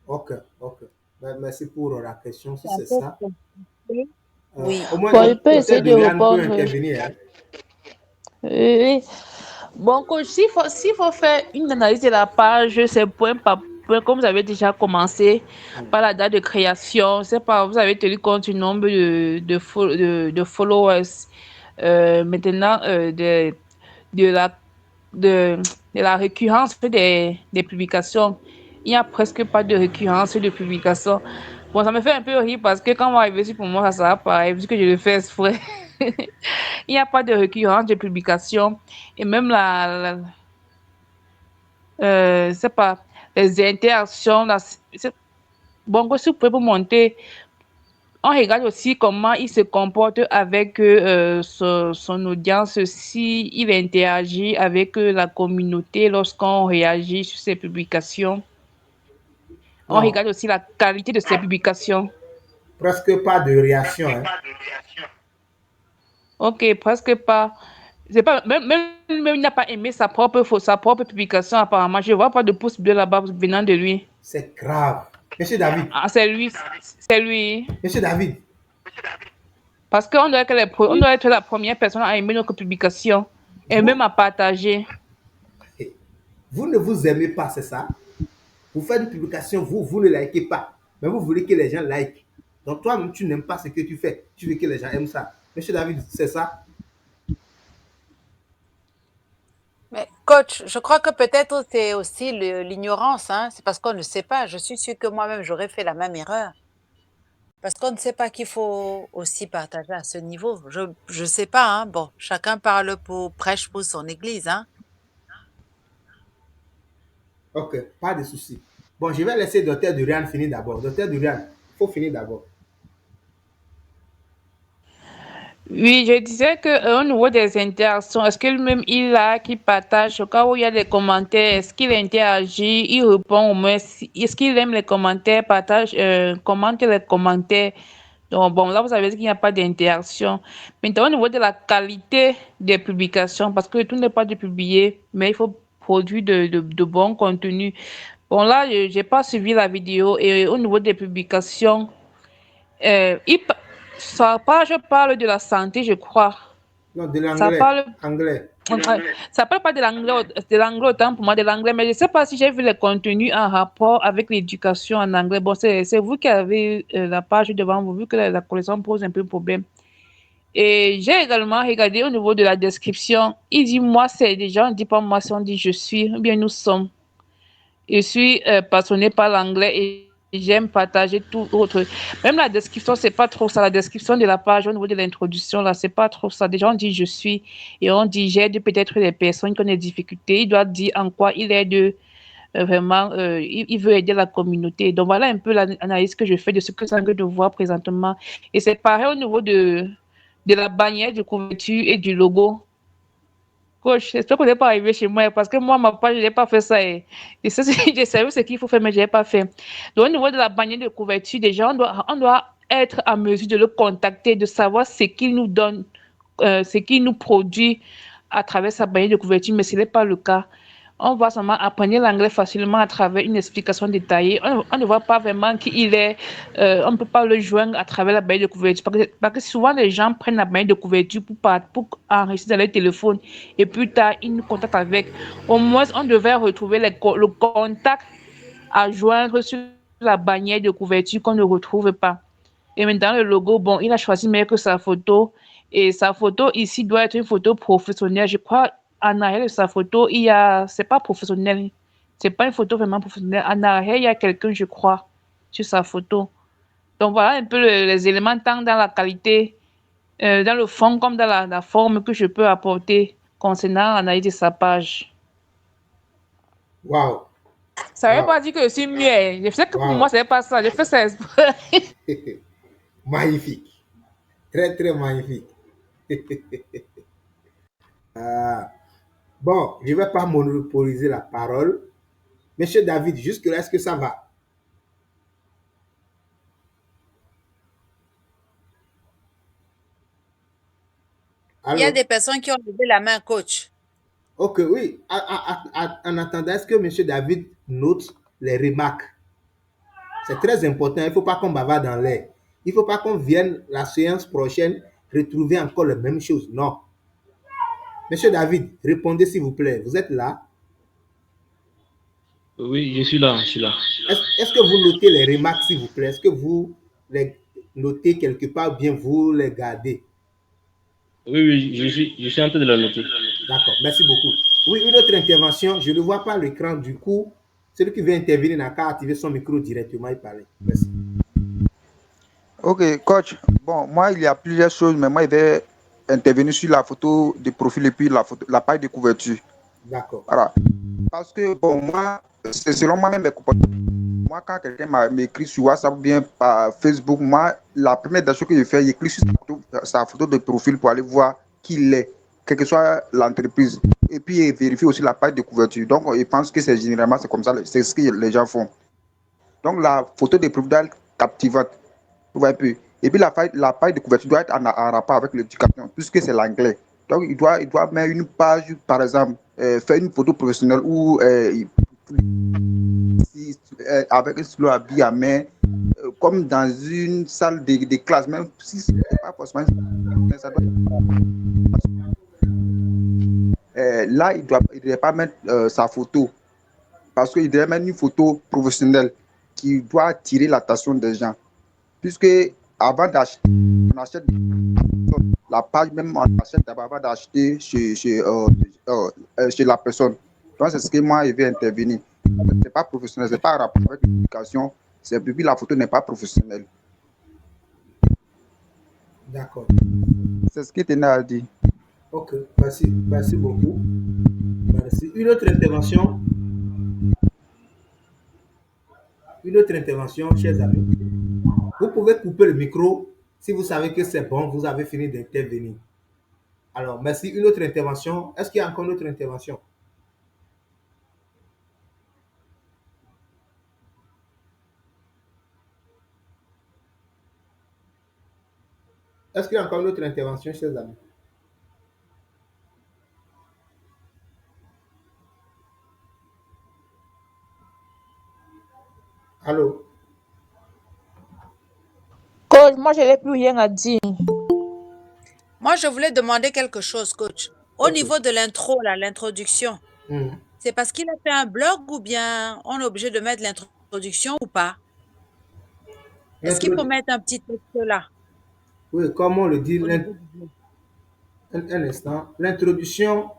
Ok, ok. Ben, merci pour la question, si C'est un c'est peu ça. compliqué. Oui. Au moins, Bon, il peut essayer peut-être de Liliane peut répondre. intervenir. Hein? Oui. Bon, coach, s'il faut faire une analyse de la page, c'est point par point, comme vous avez déjà commencé par la date de création, je sais pas, vous avez tenu compte du nombre de followers, maintenant de la, de, de la récurrence des publications. Il n'y a presque pas de récurrence de publications. Bon, ça me fait un peu rire parce que quand on va arriver sur pour moi, ça sera pareil, vu que je le fais exprès. Il n'y a pas de récurrence de publications. Et même c'est pas, les interactions, bon, si vous pouvez vous monter, on regarde aussi comment il se comporte avec son audience, si il interagit avec la communauté lorsqu'on réagit sur ses publications. On Non, regarde aussi la qualité de ses publications. presque pas de réaction. Hein. Ok, presque pas. C'est pas même il n'a pas aimé sa propre publication apparemment. Je vois pas de pouce bleu là-bas venant de lui. C'est grave. Monsieur David, Ah, c'est lui, c'est lui. Monsieur David, Parce qu'on doit on doit être la première personne à aimer notre publication et vous, même à partager. vous ne vous aimez pas, c'est ça? Vous faites une publication, vous ne likez pas, mais vous voulez que les gens likent. Donc toi-même, tu n'aimes pas ce que tu fais. Tu veux que les gens aiment ça. Monsieur David, c'est ça? Mais coach, je crois que peut-être c'est aussi l'ignorance, hein. C'est parce qu'on ne sait pas. Je suis sûre que moi-même, j'aurais fait la même erreur. Parce qu'on ne sait pas qu'il faut aussi partager à ce niveau. Je sais pas, hein. Bon, chacun prêche pour son église, hein. Ok, pas de souci. Bon, je vais laisser Docteur Durian finir d'abord. Docteur Durian, il faut finir d'abord. Oui, je disais que au niveau des interactions, est-ce que lui-même il partage au cas où il y a des commentaires, est-ce qu'il interagit, il répond au moins, est-ce qu'il aime les commentaires, partage, commente les commentaires. Donc bon, là vous avez dit qu'il n'y a pas d'interaction. Maintenant au niveau de la qualité des publications, parce que tout n'est pas de publier, mais il faut produire de bons contenus. Bon là, je n'ai pas suivi la vidéo et au niveau des publications. Sa page parle de la santé, je crois. Non, de Ça l'anglais. parle, Anglais. ça parle pas de l'anglais autant pour moi, de l'anglais, mais je sais pas si j'ai vu les contenus en rapport avec l'éducation en anglais. Bon, c'est vous qui avez la page devant vous, vu que la collection pose un peu problème. Et j'ai également regardé au niveau de la description. Il dit moi, c'est des gens, on dit pas moi, c'est on dit je suis, ou bien nous sommes. Je suis passionnée par l'anglais et j'aime partager tout autre. Même la description, c'est pas trop ça. La description de la page au niveau de l'introduction, là, c'est pas trop ça. Déjà, on dit je suis et on dit j'aide peut-être les personnes qui ont des difficultés. Il doit dire en quoi il aide vraiment, il veut aider la communauté. Donc voilà un peu l'analyse que je fais de ce que ça de voir présentement. Et c'est pareil au niveau de la bannière de couverture et du logo. Coach, j'espère qu'on n'est pas arrivé chez moi parce que moi, ma page, je n'ai pas fait ça. Et ça, je savais ce qu'il faut faire, mais je n'ai pas fait. Donc, au niveau de la bannière de couverture, déjà, on doit être à mesure de le contacter, de savoir ce qu'il nous donne, ce qu'il nous produit à travers sa bannière de couverture, mais ce n'est pas le cas. On va seulement apprendre l'anglais facilement à travers une explication détaillée. On ne voit pas vraiment qui est. On ne peut pas le joindre à travers la bannière de couverture. Parce que souvent, les gens prennent la bannière de couverture pour enregistrer dans leur téléphone. Et plus tard, ils nous contactent avec. Au moins, on devait retrouver le contact à joindre sur la bannière de couverture qu'on ne retrouve pas. Et maintenant, le logo, bon, il a choisi meilleur que sa photo. Et sa photo ici doit être une photo professionnelle. Je crois en arrière de sa photo, c'est pas professionnel. C'est pas une photo vraiment professionnelle. En arrière, il y a quelqu'un, je crois, sur sa photo. Donc voilà un peu les éléments, tant dans la qualité, dans le fond comme dans la forme que je peux apporter concernant l'analyse de sa page. Waouh. Ça ne veut Wow. pas dire que je suis mieux. Je sais que pour Wow. moi, c'est pas ça. Je fais ça exprès. Magnifique. Très, très magnifique. Bon, je ne vais pas monopoliser la parole. Monsieur David, jusque-là, est-ce que ça va? Il y a Allô? des personnes qui ont levé la main, coach. Ok, oui. En attendant, est-ce que Monsieur David note les remarques? C'est très important. Il ne faut pas qu'on bavarde dans l'air. Il ne faut pas qu'on vienne la séance prochaine retrouver encore les mêmes choses. Non. Monsieur David, répondez s'il vous plaît. Vous êtes là? Oui, je suis là, je suis là. Est-ce que vous notez les remarques, s'il vous plaît? Est-ce que vous les notez quelque part ou bien vous les gardez? Oui, oui, je suis en train de la noter. D'accord, merci beaucoup. Oui, une autre intervention, je ne vois pas l'écran, du coup, celui qui veut intervenir n'a qu'à activer son micro directement et parler. Merci. Ok, coach. Bon, moi, il y a plusieurs choses, mais moi, il vais intervenir sur la photo de profil et puis la page de couverture. D'accord. Voilà. Parce que, bon, moi, c'est selon moi-même mes comportements. Moi, quand quelqu'un m'écrit sur WhatsApp ou bien par Facebook, moi, la première des choses que je fais, j'écris sur sa photo de profil pour aller voir qui il est, quelle que soit l'entreprise. Et puis, vérifier aussi la page de couverture. Donc, je pense que c'est généralement, c'est comme ça, c'est ce que les gens font. Donc, la photo de profil doit être captivante. Vous voyez un peu. Et puis, la page de couverture doit être en rapport avec l'éducation, puisque c'est l'anglais. Donc, il doit mettre une page, par exemple, faire une photo professionnelle où avec un stylo à billes à main, comme dans une salle de classe, même si ce n'est pas forcément mais ça doit là, il ne doit pas mettre sa photo, parce qu'il doit mettre une photo professionnelle qui doit attirer l'attention des gens. Puisque avant d'acheter, on achète la page, même on achète d'abord avant d'acheter chez la personne. Donc, c'est ce que moi, je vais intervenir. Ce n'est pas professionnel, ce n'est pas en rapport avec l'éducation. C'est depuis la photo n'est pas professionnelle. D'accord. C'est ce que tu as dit. Ok, merci. Merci beaucoup. Merci. Une autre intervention. Une autre intervention, chers amis. Vous pouvez couper le micro si vous savez que c'est bon, vous avez fini d'intervenir. Alors, merci. Une autre intervention. Est-ce qu'il y a encore une autre intervention? Est-ce qu'il y a encore une autre intervention, chers amis? Allô? Coach, moi, je n'ai plus rien à dire. Moi, je voulais demander quelque chose, coach. Au Ok. niveau de l'intro, là, l'introduction, Mhm. c'est parce qu'il a fait un blog ou bien on est obligé de mettre l'introduction ou pas? Est-ce qu'il faut L'introdu- mettre un petit texte là Oui, comme on le dit, au niveau du blog? un instant. L'introduction,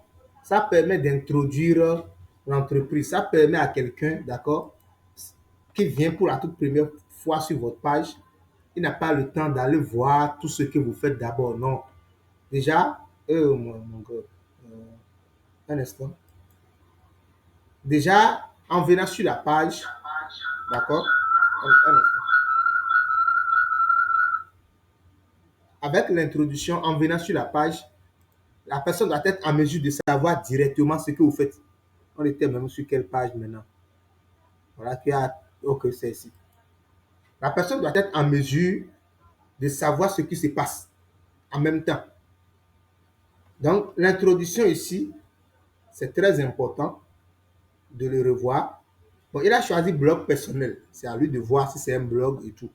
ça permet d'introduire l'entreprise. Ça permet à quelqu'un, d'accord, qui vient pour la toute première fois sur votre page, il n'a pas le temps d'aller voir tout ce que vous faites d'abord. Non. Déjà, mon gars, un instant. Déjà, en venant sur la page, d'accord, un instant. Avec l'introduction, en venant sur la page, la personne doit être en mesure de savoir directement ce que vous faites. On était même sur quelle page maintenant? Voilà qu'il y a. Ok, c'est ici. La personne doit être en mesure de savoir ce qui se passe en même temps. Donc, l'introduction ici, c'est très important de le revoir. Bon, il a choisi blog personnel. C'est à lui de voir si c'est un blog et tout.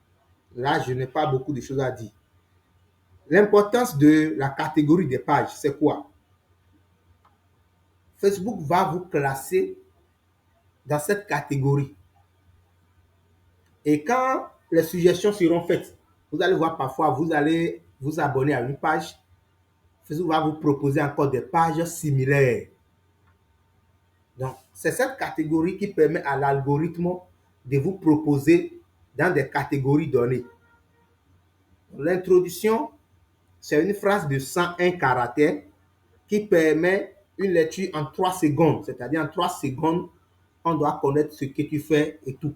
Là, je n'ai pas beaucoup de choses à dire. L'importance de la catégorie des pages, c'est quoi? Facebook va vous classer dans cette catégorie. Et quand les suggestions seront faites, vous allez voir parfois, vous allez vous abonner à une page. Facebook va vous proposer encore des pages similaires. Donc, c'est cette catégorie qui permet à l'algorithme de vous proposer dans des catégories données. L'introduction, c'est une phrase de 101 caractères qui permet une lecture en 3 secondes. C'est-à-dire en 3 secondes, on doit connaître ce que tu fais et tout.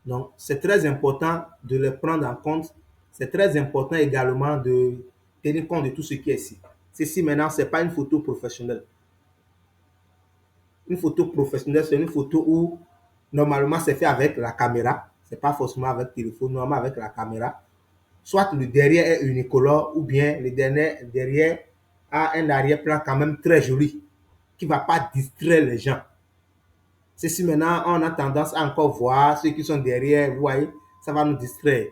Donc, c'est très important de le prendre en compte. C'est très important également de tenir compte de tout ce qui est ici. Ceci, maintenant, ce n'est pas une photo professionnelle. Une photo professionnelle, c'est une photo où, normalement, c'est fait avec la caméra. Ce n'est pas forcément avec le téléphone, normalement avec la caméra. Soit le derrière est unicolore, ou bien le derrière a un arrière-plan quand même très joli, qui ne va pas distraire les gens. Ceci maintenant, on a tendance à encore voir ceux qui sont derrière, vous voyez, ça va nous distraire.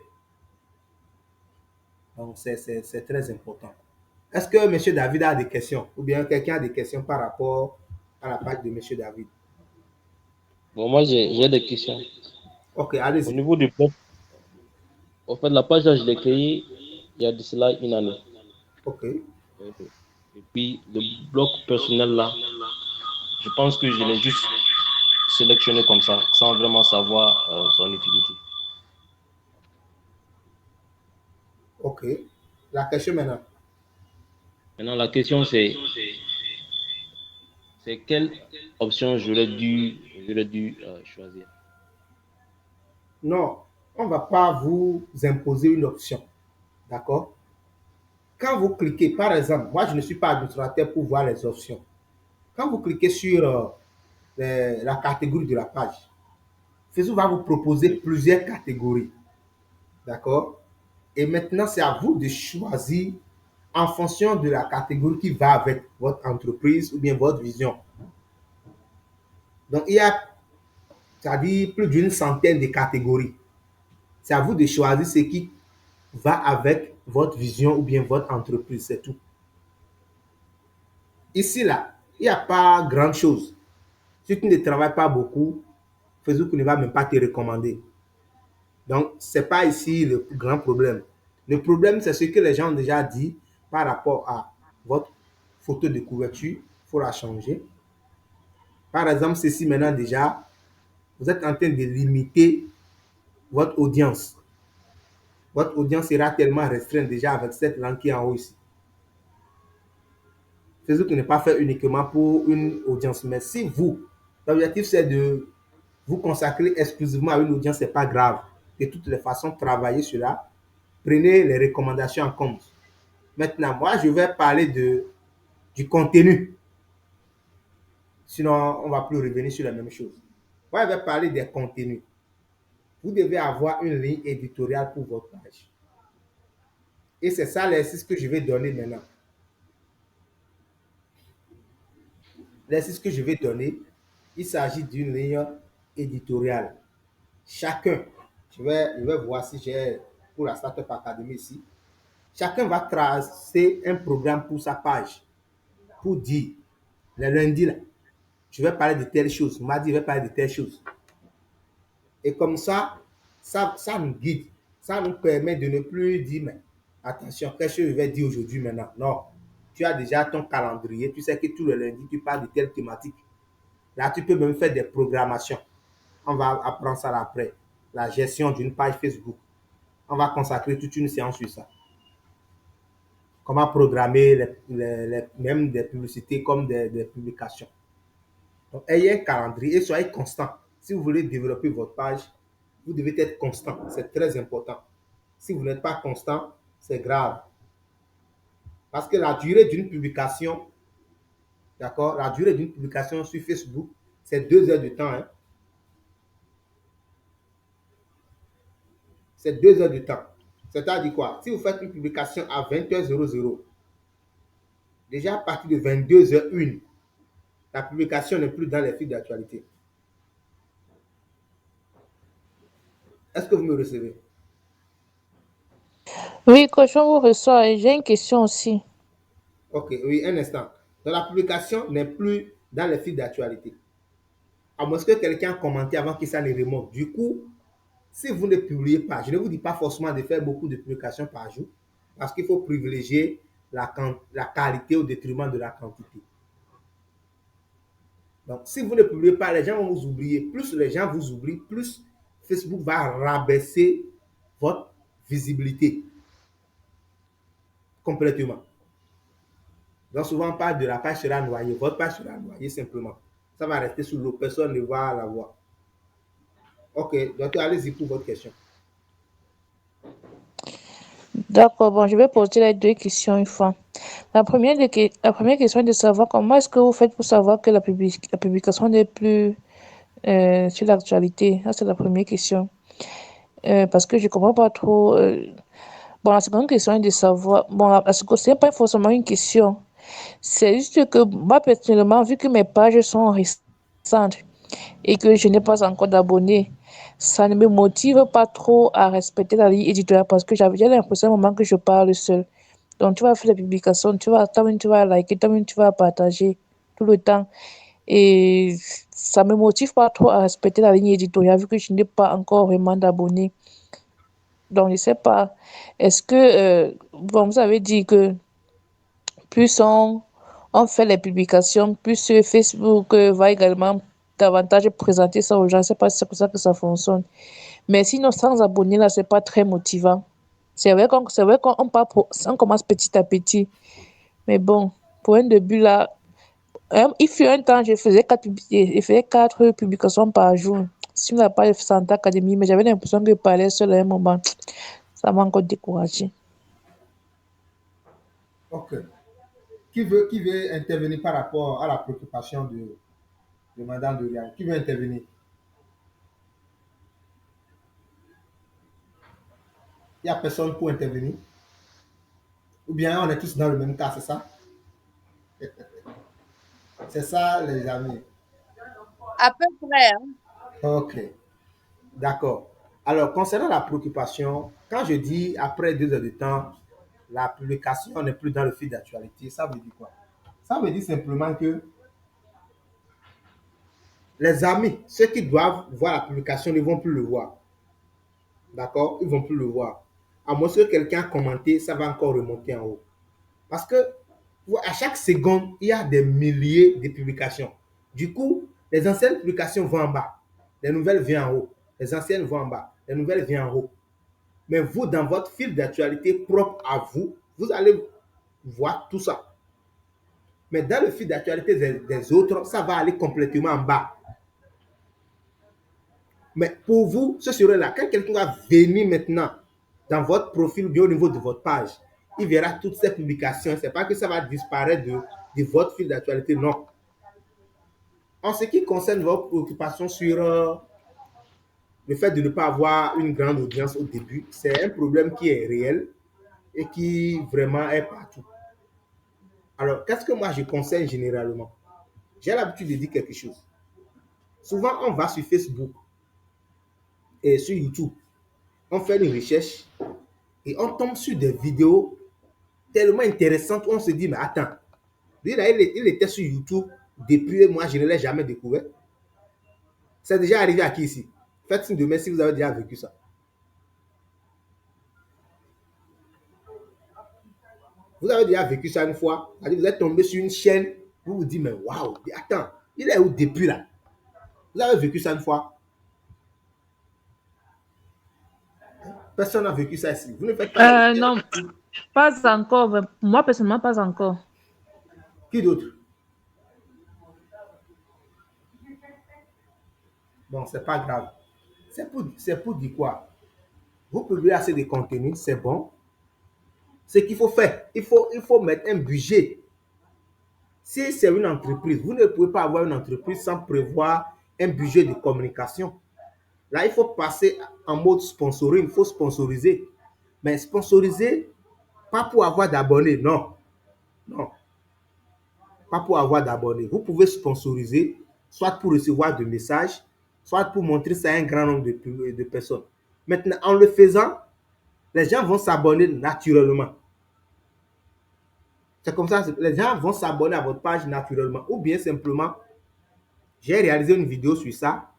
Donc, c'est très important. Est-ce que M. David a des questions? Ou bien quelqu'un a des questions par rapport à la page de M. David? Bon, moi, j'ai des questions. Ok, Au allez-y. niveau du blog, en fait, la page, là, je l'ai créée il y a de cela une année. Ok. Euh, Et puis, le blog personnel, là, je pense que je l'ai juste sélectionné comme ça, sans vraiment savoir son utilité. Ok. La question maintenant. Maintenant, la question, c'est quelle option j'aurais dû choisir. Non, on ne va pas vous imposer une option. D'accord? Quand vous cliquez, par exemple, moi je ne suis pas administrateur pour voir les options. Quand vous cliquez sur la catégorie de la page, Facebook va vous proposer plusieurs catégories. D'accord? Et maintenant, c'est à vous de choisir en fonction de la catégorie qui va avec votre entreprise ou bien votre vision. Donc, il y a, c'est-à-dire plus d'une centaine de catégories. C'est à vous de choisir ce qui va avec votre vision ou bien votre entreprise, c'est tout. Ici, là, il n'y a pas grand-chose. Si tu ne travailles pas beaucoup, Facebook ne va même pas te recommander. Donc, ce n'est pas ici le grand problème. Le problème, c'est ce que les gens ont déjà dit par rapport à votre photo de couverture. Il faut la changer. Par exemple, ceci maintenant déjà, vous êtes en train de limiter votre audience. Votre audience sera tellement restreinte déjà avec cette langue qui est en haut ici. Facebook n'est pas fait uniquement pour une audience. Mais si vous, l'objectif c'est de vous consacrer exclusivement à une audience, ce n'est pas grave. De toutes les façons, travaillez cela. Prenez les recommandations en compte. Maintenant, moi, je vais parler du contenu. Sinon, on ne va plus revenir sur la même chose. Moi, je vais parler des contenus. Vous devez avoir une ligne éditoriale pour votre page. Et c'est ça l'exercice que je vais donner maintenant. L'exercice que je vais donner, il s'agit d'une ligne éditoriale. Chacun, je vais voir si j'ai pour la Startup Academy ici, chacun va tracer un programme pour sa page, pour dire, le lundi, là, je vais parler de telle chose, mardi, je vais parler de telle chose. Et comme ça nous guide, ça nous permet de ne plus dire, mais attention, qu'est-ce que je vais dire aujourd'hui maintenant? Non, tu as déjà ton calendrier, tu sais que tout le lundi, tu parles de telle thématique. Là, tu peux même faire des programmations. On va apprendre ça après. La gestion d'une page Facebook. On va consacrer toute une séance sur ça. Comment programmer même des publicités comme des publications. Donc, ayez un calendrier et soyez constant. Si vous voulez développer votre page, vous devez être constant. C'est très important. Si vous n'êtes pas constant, c'est grave. Parce que la durée d'une publication, d'accord, la durée d'une publication sur Facebook, c'est 2 heures de temps. Hein. C'est 2 heures de temps. C'est-à-dire quoi? Si vous faites une publication à 20h00, déjà à partir de 22h01, la publication n'est plus dans les fils d'actualité. Est-ce que vous me recevez? Oui, coach, on vous reçoit. Et j'ai une question aussi. Ok, oui, un instant. Donc, la publication n'est plus dans les fils d'actualité. À moins que quelqu'un a commenté avant que ça ne remonte. Du coup, si vous ne publiez pas, je ne vous dis pas forcément de faire beaucoup de publications par jour, parce qu'il faut privilégier la qualité au détriment de la quantité. Donc, si vous ne publiez pas, les gens vont vous oublier. Plus les gens vous oublient, plus Facebook va rabaisser votre visibilité complètement. Donc, souvent, on parle de la page sera noyée. Votre page sera noyée simplement. Ça va rester sous l'eau. Personne ne va la voir. Ok, donc allez-y pour votre question. D'accord, bon, je vais poser les deux questions une fois. La première question est de savoir comment est-ce que vous faites pour savoir que la publication n'est plus sur l'actualité. Ça, c'est la première question. Parce que je ne comprends pas trop. Bon, la seconde question est de savoir. Bon, ce n'est pas forcément une question. C'est juste que moi, personnellement, vu que mes pages sont récentes et que je n'ai pas encore d'abonnés, ça ne me motive pas trop à respecter la ligne éditoriale parce que j'ai l'impression au moment que je parle seul. Donc, tu vas faire la publication, toi-même tu vas liker, toi-même tu vas partager tout le temps. Et ça me motive pas trop à respecter la ligne éditoriale vu que je n'ai pas encore vraiment d'abonnés. Donc, je sais pas. Est-ce que, bon, vous avez dit que plus on fait les publications, plus Facebook va également davantage présenter ça aux gens. Je sais pas si c'est pour ça que ça fonctionne. Mais sinon, sans abonnés, là, c'est pas très motivant. C'est vrai on commence petit à petit. Mais bon, pour un début, là, il fut un temps, je faisais 4 publications par jour sur la page Santa Academy, mais j'avais l'impression que je parlais seul à un moment. Ça m'a encore découragé. Ok. Qui veut intervenir par rapport à la préoccupation de Madame Dorian? Qui veut intervenir? Il n'y a personne pour intervenir? Ou bien on est tous dans le même cas, c'est ça? C'est ça, les amis. À peu près, hein. Ok, d'accord. Alors, concernant la préoccupation, quand je dis après 2 heures de temps, la publication n'est plus dans le fil d'actualité, ça veut dire quoi? Ça veut dire simplement que les amis, ceux qui doivent voir la publication ne vont plus le voir. D'accord? Ils ne vont plus le voir. À moins que quelqu'un a commenté, ça va encore remonter en haut. Parce que à chaque seconde, il y a des milliers de publications. Du coup, les anciennes publications vont en bas. Les nouvelles viennent en haut. Les anciennes vont en bas. Les nouvelles viennent en haut. Mais vous, dans votre fil d'actualité propre à vous, vous allez voir tout ça. Mais dans le fil d'actualité des autres, ça va aller complètement en bas. Mais pour vous, ce serait là. Quand quelqu'un va venir maintenant dans votre profil, bien au niveau de votre page, il verra toutes ces publications. Ce n'est pas que ça va disparaître de votre fil d'actualité, non. En ce qui concerne vos préoccupations sur le fait de ne pas avoir une grande audience au début, c'est un problème qui est réel et qui vraiment est partout. Alors, qu'est-ce que moi je conseille généralement? J'ai l'habitude de dire quelque chose. Souvent, on va sur Facebook et sur YouTube, on fait une recherche et on tombe sur des vidéos tellement intéressantes où on se dit, mais attends, lui là, il était sur YouTube depuis, moi je ne l'ai jamais découvert. C'est déjà arrivé à qui ici? Faites signe de main si vous avez déjà vécu ça. Vous avez déjà vécu ça une fois, vous êtes tombé sur une chaîne, vous vous dites, mais waouh, attends, il est où depuis là? Vous avez vécu ça une fois? Personne n'a vécu ça ici. Vous ne faites pas. Non, pas encore. Moi, personnellement, pas encore. Qui d'autre? Bon, c'est pas grave. C'est pour dire quoi? Vous publiez assez de contenu, c'est bon. Ce qu'il faut faire, il faut mettre un budget. Si c'est une entreprise, vous ne pouvez pas avoir une entreprise sans prévoir un budget de communication. Là, il faut passer en mode sponsoring, il faut sponsoriser. Mais sponsoriser, pas pour avoir d'abonnés, non. Non, pas pour avoir d'abonnés. Vous pouvez sponsoriser, soit pour recevoir des messages, soit pour montrer ça à un grand nombre de personnes. Maintenant, en le faisant, les gens vont s'abonner naturellement. C'est comme ça, les gens vont s'abonner à votre page naturellement. Ou bien simplement, j'ai réalisé une vidéo sur ça.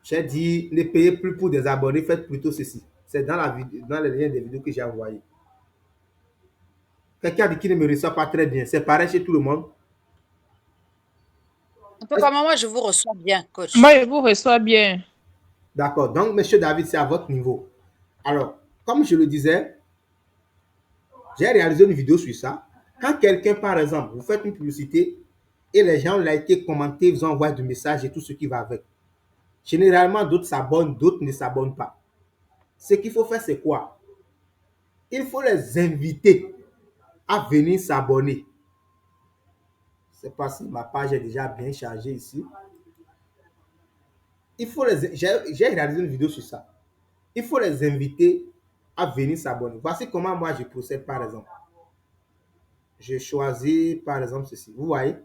J'ai dit, ne payez plus pour des abonnés, faites plutôt ceci. C'est dans les liens des vidéos que j'ai envoyées. Quelqu'un dit qu'il ne me reçoit pas très bien. C'est pareil chez tout le monde. En tout cas, moi, je vous reçois bien, coach. Moi, je vous reçois bien. D'accord. Donc, monsieur David, c'est à votre niveau. Alors, comme je le disais, j'ai réalisé une vidéo sur ça. Quand quelqu'un, par exemple, vous faites une publicité et les gens liké, commenté, vous envoient du message et tout ce qui va avec. Généralement, d'autres s'abonnent, d'autres ne s'abonnent pas. Ce qu'il faut faire, c'est quoi? Il faut les inviter à venir s'abonner. Je ne sais pas si ma page est déjà bien chargée ici. J'ai réalisé une vidéo sur ça. Il faut les inviter à venir s'abonner. Voici comment moi je procède, par exemple. Je choisis, par exemple, ceci. Vous voyez?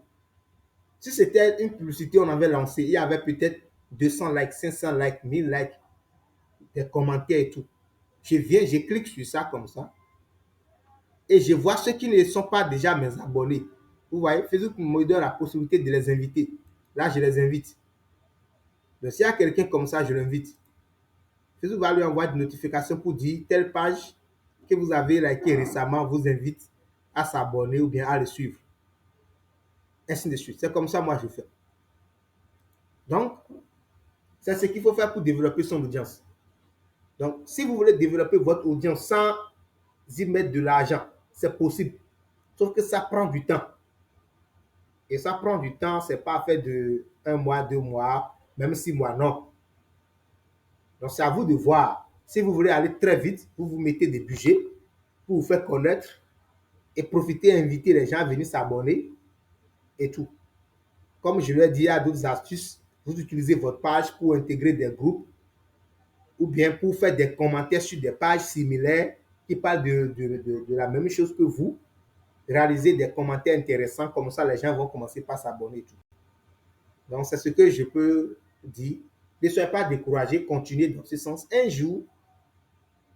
Si c'était une publicité, on avait lancé, il y avait peut-être 200 likes, 500 likes, 1000 likes, des commentaires et tout. Je viens, je clique sur ça comme ça. Et je vois ceux qui ne sont pas déjà mes abonnés. Vous voyez, Facebook me donne la possibilité de les inviter. Là, je les invite. Donc, s'il y a quelqu'un comme ça, je l'invite. Facebook va lui envoyer des notifications pour dire telle page que vous avez liké récemment vous invite à s'abonner ou bien à le suivre. Ainsi de suite. C'est comme ça, moi, je fais. Donc, c'est ce qu'il faut faire pour développer son audience. Donc, si vous voulez développer votre audience sans y mettre de l'argent, c'est possible. Sauf que ça prend du temps. Et ça prend du temps, c'est pas fait de 1 mois, 2 mois, même 6 mois, non. Donc, c'est à vous de voir. Si vous voulez aller très vite, vous vous mettez des budgets pour vous faire connaître et profiter, inviter les gens à venir s'abonner et tout. Comme je l'ai dit, il y a d'autres astuces. Vous utilisez votre page pour intégrer des groupes ou bien pour faire des commentaires sur des pages similaires qui parlent de la même chose que vous. Réaliser des commentaires intéressants, comme ça les gens vont commencer par s'abonner et tout. Donc, c'est ce que je peux dire. Ne soyez pas découragés, continuez dans ce sens. Un jour,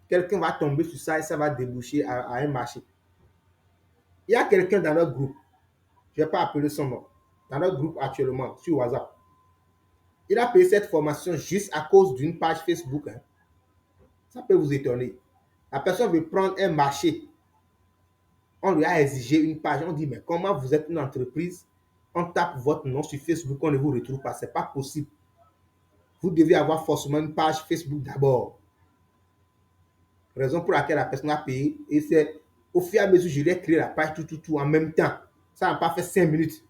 quelqu'un va tomber sur ça et ça va déboucher à un marché. Il y a quelqu'un dans notre groupe, je ne vais pas appeler son nom, dans notre groupe actuellement, sur WhatsApp. Il a payé cette formation juste à cause d'une page Facebook. Hein. Ça peut vous étonner. La personne veut prendre un marché. On lui a exigé une page. On dit, mais comment vous êtes une entreprise? On tape votre nom sur Facebook, on ne vous retrouve pas. Ce n'est pas possible. Vous devez avoir forcément une page Facebook d'abord. Raison pour laquelle la personne a payé. Et c'est au fur et à mesure que je lui ai créé la page tout en même temps. Ça n'a pas fait 5 minutes.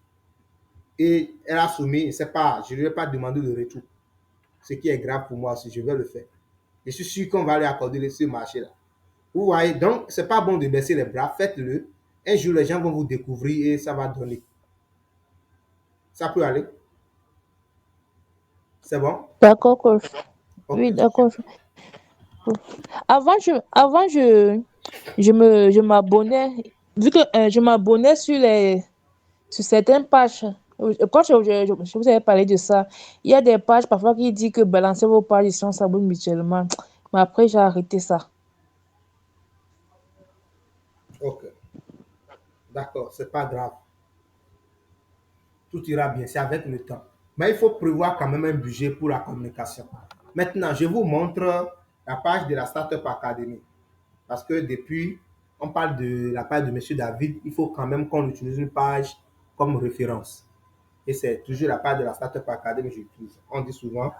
Et elle a soumis, je ne lui ai pas demandé de retour. Ce qui est grave pour moi aussi, je vais le faire. Je suis sûr qu'on va lui accorder ce marché-là. Vous voyez, donc, ce n'est pas bon de baisser les bras, faites-le. Un jour, les gens vont vous découvrir et ça va donner. Ça peut aller. C'est bon? D'accord, coach. Ok. Oui, d'accord. Je m'abonnais, vu que je m'abonnais sur certaines pages. Quand je vous avais parlé de ça, il y a des pages parfois qui disent que balancez vos pages ici, on s'abonne mutuellement. Mais après, j'ai arrêté ça. Ok. D'accord, c'est pas grave. Tout ira bien, c'est avec le temps. Mais il faut prévoir quand même un budget pour la communication. Maintenant, je vous montre la page de la Startup Academy. Parce que depuis, on parle de la page de M. David, il faut quand même qu'on utilise une page comme référence. Et c'est toujours la page de la Startup Academy que j'utilise. On dit souvent,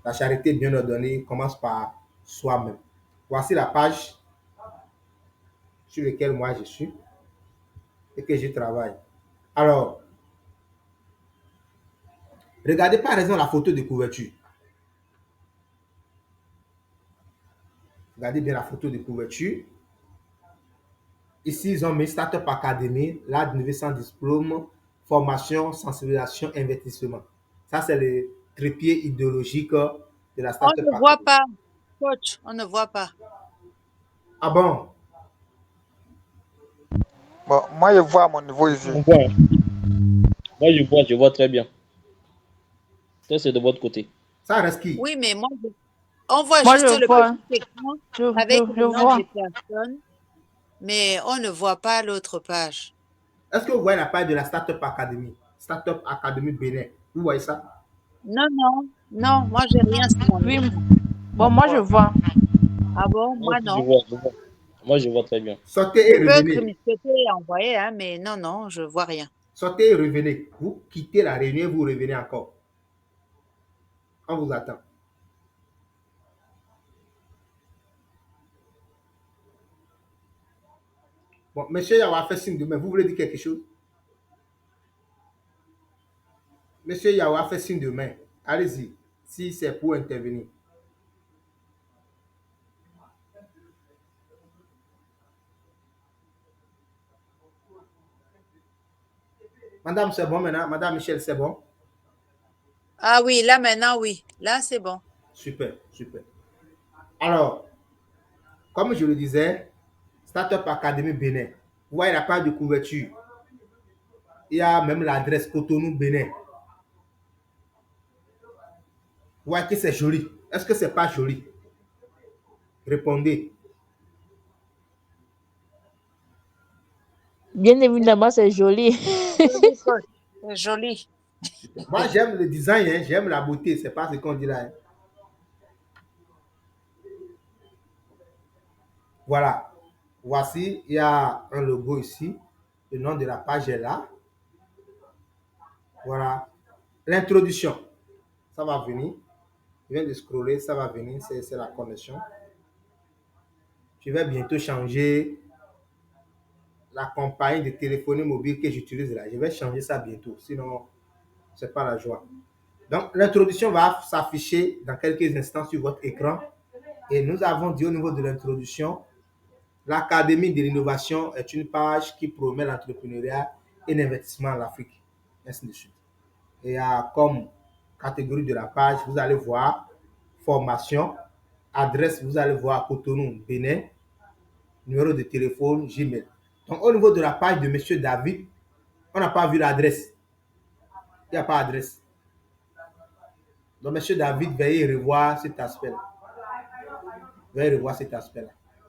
la charité bien ordonnée commence par soi-même. Voici la page sur laquelle moi je suis et que je travaille. Alors, regardez par exemple la photo de couverture. Regardez bien la photo de couverture. Ici, ils ont mis Startup Academy, là, sans diplôme, formation, sensibilisation, investissement. Ça, c'est le trépied idéologique de la On Startup ne voit Academy. pas, coach, on ne voit pas. Ah bon? Bon, moi, je vois à mon niveau ici. On voit, hein. Moi, je vois très bien. Ça, c'est de votre côté. Ça reste qui? Oui, mais on voit Moi, juste je le vois. petit écran Je avec le nom vois. des personnes, mais on ne voit pas l'autre page. Est-ce que vous voyez la page de la Startup Academy? Startup Academy Bénin. Vous voyez ça? Non, moi j'ai rien sur mon Oui. écran. Bon, moi, je vois. Ah bon, moi Je non. vois. Moi, je vois très bien. Sortez Je et peux revenez. scruter et envoyer, hein, mais non, je vois rien. Sortez et revenez. Vous quittez la réunion, vous revenez encore. On vous attend. Bon, monsieur Yawa fait signe de main. Vous voulez dire quelque chose? Monsieur Yawa fait signe de main. Allez-y, si c'est pour intervenir. Madame, c'est bon maintenant? Madame Michel, c'est bon? Ah oui, là maintenant, oui. Là, c'est bon. Super, super. Alors, comme je le disais, Startup Academy Bénin. Vous voyez la page de couverture. Il y a même l'adresse Cotonou Bénin. Vous voyez que c'est joli. Est-ce que c'est pas joli? Répondez. Bien évidemment, c'est joli. Joli, coach. C'est joli. Moi, j'aime le design, hein, j'aime la beauté, c'est pas ce qu'on dit là. Hein. Voilà. Voici, il y a un logo ici. Le nom de la page est là. Voilà. L'introduction. Ça va venir. Je viens de scroller, ça va venir. C'est la connexion. Je vais bientôt changer la compagnie de téléphonie mobile que j'utilise là. Je vais changer ça bientôt. Sinon, c'est pas la joie. Donc, l'introduction va s'afficher dans quelques instants sur votre écran. Et nous avons dit au niveau de l'introduction, l'Académie de l'innovation est une page qui promet l'entrepreneuriat et l'investissement en Afrique. Ainsi de suite. Et comme catégorie de la page, vous allez voir formation, adresse, vous allez voir Cotonou, Bénin, numéro de téléphone, Gmail. Donc, au niveau de la page de M. David, on n'a pas vu l'adresse. Il n'y a pas d'adresse. Donc, M. David, veuillez revoir cet aspect-là. Veuillez revoir cet aspect-là.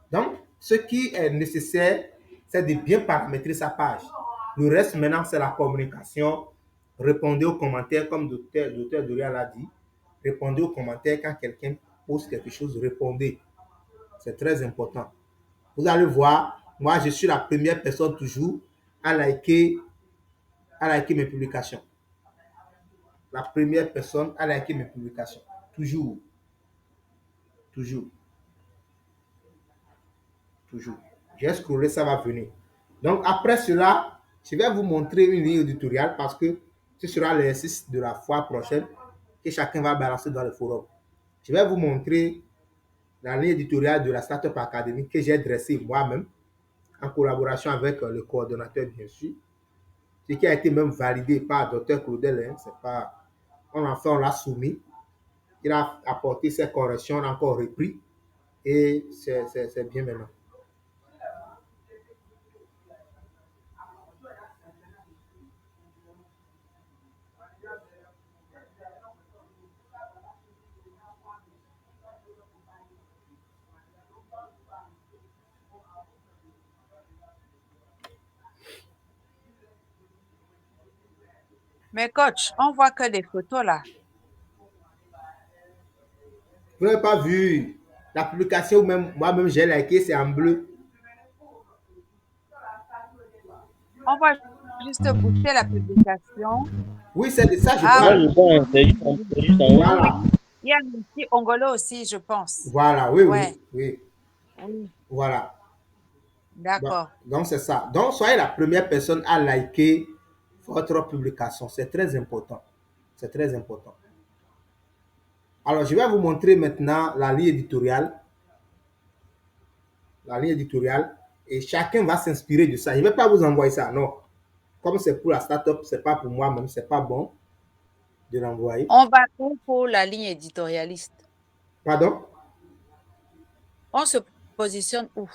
Donc, ce qui est nécessaire, c'est de bien paramétrer sa page. Le reste, maintenant, c'est la communication. Répondez aux commentaires, comme docteur Dorian l'a dit. Répondez aux commentaires quand quelqu'un pose quelque chose, répondez. C'est très important. Vous allez voir, moi, je suis la première personne toujours à liker mes publications. La première personne à liker mes publications. Toujours. Toujours. Toujours. J'ai scrollé, ça va venir. Donc, après cela, je vais vous montrer une ligne éditoriale parce que ce sera l'exercice de la fois prochaine que chacun va balancer dans le forum. Je vais vous montrer la ligne éditoriale de la Startup Academy que j'ai dressée moi-même en collaboration avec le coordonnateur, bien sûr. Ce qui a été même validé par Dr Claudel. Hein, c'est pas... on l'a soumis. Il a apporté ses corrections, on a encore repris. Et c'est bien maintenant. Mais coach, on voit que des photos là. Vous n'avez pas vu la publication, même moi-même j'ai liké, c'est en bleu. On va juste booster la publication. Oui, c'est de ça je Ah, parle. Là, je pense, c'est juste en haut. Voilà. il y a un petit ongolo aussi, je pense. Voilà, oui, Ouais. oui, oui. Oui, Voilà. d'accord. Donc c'est ça. Donc, soyez la première personne à liker votre publication. C'est très important. C'est très important. Alors, je vais vous montrer maintenant la ligne éditoriale. La ligne éditoriale. Et chacun va s'inspirer de ça. Je ne vais pas vous envoyer ça, non. Comme c'est pour la startup, ce n'est pas pour moi même, ce n'est pas bon de l'envoyer. On va pour la ligne éditorialiste. Pardon? On se positionne où?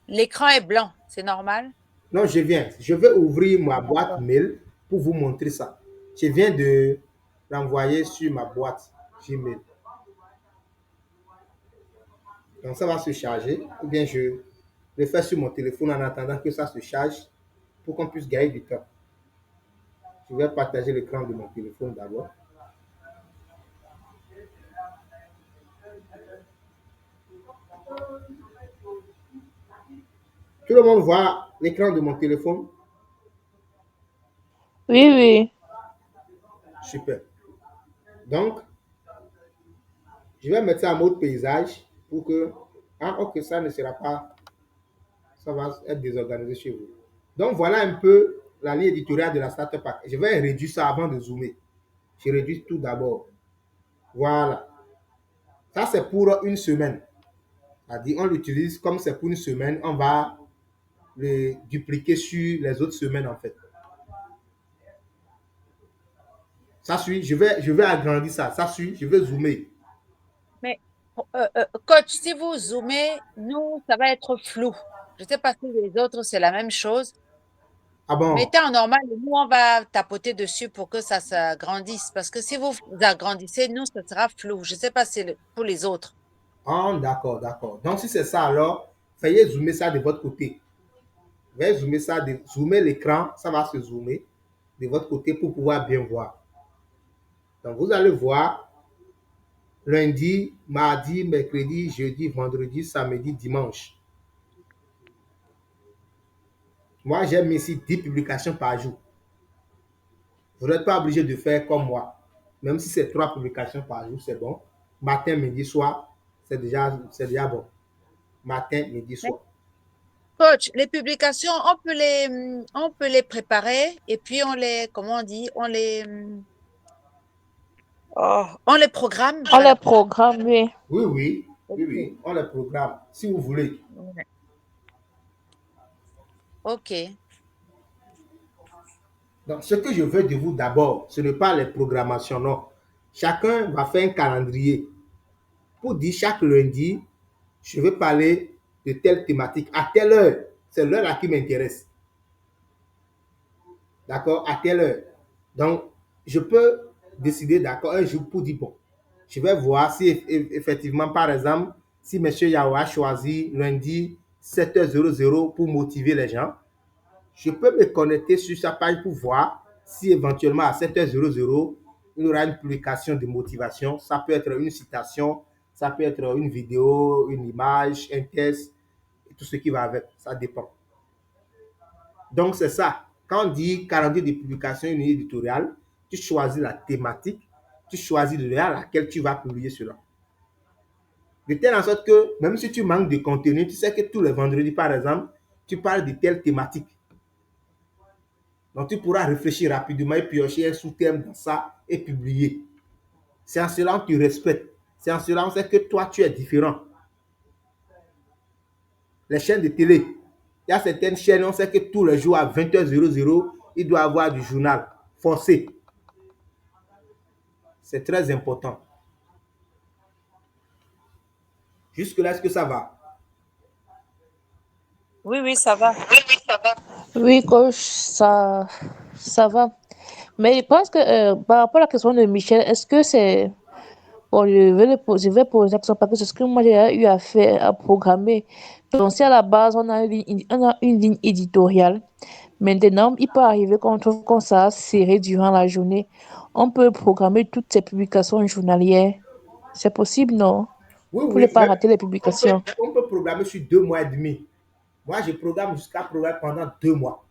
L'écran est blanc, c'est normal? Non, je viens. Je vais ouvrir ma boîte mail pour vous montrer ça. Je viens de l'envoyer sur ma boîte Gmail. Donc, ça va se charger. Ou bien, je le fais sur mon téléphone en attendant que ça se charge pour qu'on puisse gagner du temps. Je vais partager l'écran de mon téléphone d'abord. Tout le monde voit l'écran de mon téléphone? Oui, oui. Super. Donc, je vais mettre ça en mode paysage pour que... Ah, ok, ça ne sera pas... Ça va être désorganisé chez vous. Donc, voilà un peu la ligne éditoriale de la Startup Pack. Je vais réduire ça avant de zoomer. Je réduis tout d'abord. Voilà. Ça, c'est pour une semaine. C'est-à-dire, on l'utilise comme c'est pour une semaine. On va le dupliquer sur les autres semaines, en fait. Ça suit. Je vais agrandir ça. Ça suit. Je vais zoomer. Mais, coach, si vous zoomez, nous, ça va être flou. Je ne sais pas si les autres, c'est la même chose. Ah bon? Mettez en normal et nous, on va tapoter dessus pour que ça s'agrandisse. Parce que si vous agrandissez, nous, ça sera flou. Je ne sais pas si c'est pour les autres. Ah, d'accord, d'accord. Donc, si c'est ça, alors, veuillez zoomer ça de votre côté. Je vais zoomer ça, zoomer l'écran, ça va se zoomer de votre côté pour pouvoir bien voir. Donc, vous allez voir lundi, mardi, mercredi, jeudi, vendredi, samedi, dimanche. Moi, j'ai mis ici 10 publications par jour. Vous n'êtes pas obligé de faire comme moi. Même si c'est 3 publications par jour, c'est bon. Matin, midi, soir, c'est déjà bon. Matin, midi, soir. Coach, les publications, on peut les préparer et puis on les, comment on dit, on les programme. On les programme, oui. Oui, on les programme, si vous voulez. OK. Donc, ce que je veux de vous d'abord, ce n'est pas les programmations, non. Chacun va faire un calendrier pour dire chaque lundi, je vais parler de telle thématique à telle heure. C'est l'heure là qui m'intéresse. D'accord? À telle heure. Donc, je peux décider, d'accord, un jour pour dire, bon, je vais voir si effectivement, par exemple, si M. Yao a choisi lundi 7h00 pour motiver les gens, je peux me connecter sur sa page pour voir si éventuellement à 7h00, il y aura une publication de motivation. Ça peut être une citation, ça peut être une vidéo, une image, un test, et tout ce qui va avec. Ça dépend. Donc, c'est ça. Quand on dit calendrier de publication, une ligne éditoriale, tu choisis la thématique, tu choisis l'heure à laquelle tu vas publier cela. De telle en sorte que, même si tu manques de contenu, tu sais que tous les vendredis, par exemple, tu parles de telle thématique. Donc, tu pourras réfléchir rapidement et piocher un sous-thème dans ça et publier. C'est en cela que tu respectes. C'est en cela qu'on sait que toi, tu es différent. Les chaînes de télé, il y a certaines chaînes, on sait que tous les jours à 20h00, il doit y avoir du journal forcé. C'est très important. Jusque-là, est-ce que ça va? Oui, ça va. Oui, coach, ça va. Mais je pense que par rapport à la question de Michel, est-ce que c'est... Bon, je vais poser la question parce que c'est ce que moi j'ai eu à faire, à programmer. Donc, si à la base, on a une ligne éditoriale, maintenant, il peut arriver qu'on trouve qu'on ça serré durant la journée. On peut programmer toutes ces publications journalières. C'est possible, non? Oui, Pour ne pas mais rater les publications. on peut programmer sur 2 mois et demi. Moi, je programme jusqu'à programmer pendant 2 mois.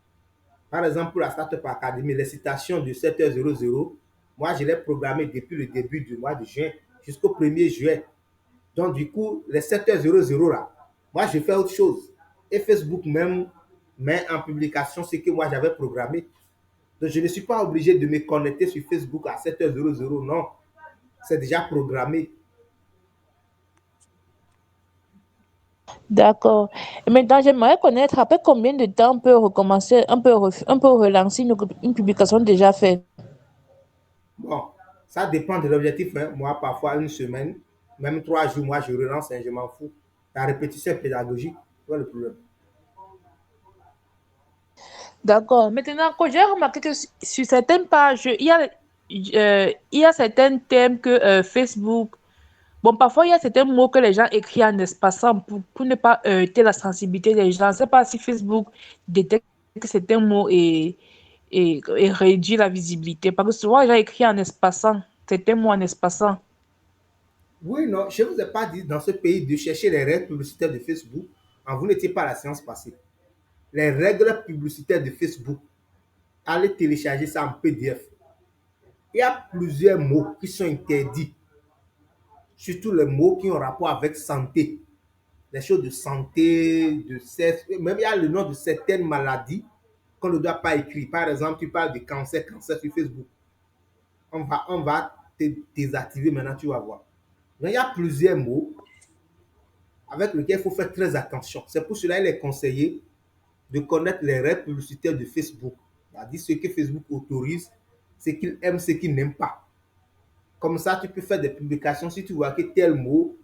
Par exemple, pour la Startup Academy, les citations de 7h00, moi, je l'ai programmé depuis le début du mois de juin jusqu'au 1er juillet. Donc, du coup, les 7h00 là, moi, je fais autre chose. Et Facebook même met en publication ce que moi, j'avais programmé. Donc, je ne suis pas obligé de me connecter sur Facebook à 7h00, non. C'est déjà programmé. D'accord. Et maintenant, j'aimerais connaître après combien de temps on peut recommencer, on peut relancer une publication déjà faite. Bon, ça dépend de l'objectif, hein. Moi, parfois, une semaine, même 3 jours, moi, je relance, hein, je m'en fous. La répétition pédagogique, c'est pas le problème. D'accord. Maintenant, quand j'ai remarqué que sur certaines pages, il y a certains thèmes que Facebook... Bon, parfois, il y a certains mots que les gens écrivent en espaçant pour ne pas heurter la sensibilité des gens. Je ne sais pas si Facebook détecte que certains mots et réduit la visibilité. Parce que souvent, les gens écrivent en espaçant, certains mots en espaçant. Oui, non, je ne vous ai pas dit dans ce pays de chercher les règles publicitaires de Facebook. Vous n'étiez pas à la séance passée. Les règles publicitaires de Facebook, allez télécharger ça en PDF. Il y a plusieurs mots qui sont interdits, surtout les mots qui ont rapport avec santé. Les choses de santé, de sexe, même il y a le nom de certaines maladies qu'on ne doit pas écrire. Par exemple, tu parles de cancer sur Facebook. On va te désactiver maintenant, tu vas voir. Donc, il y a plusieurs mots avec lesquels il faut faire très attention. C'est pour cela qu'il est conseillé de connaître les règles publicitaires de Facebook. C'est-à-dire ce que Facebook autorise, ce qu'il aime, ce qu'il n'aime pas. Comme ça, tu peux faire des publications si tu vois que tel mot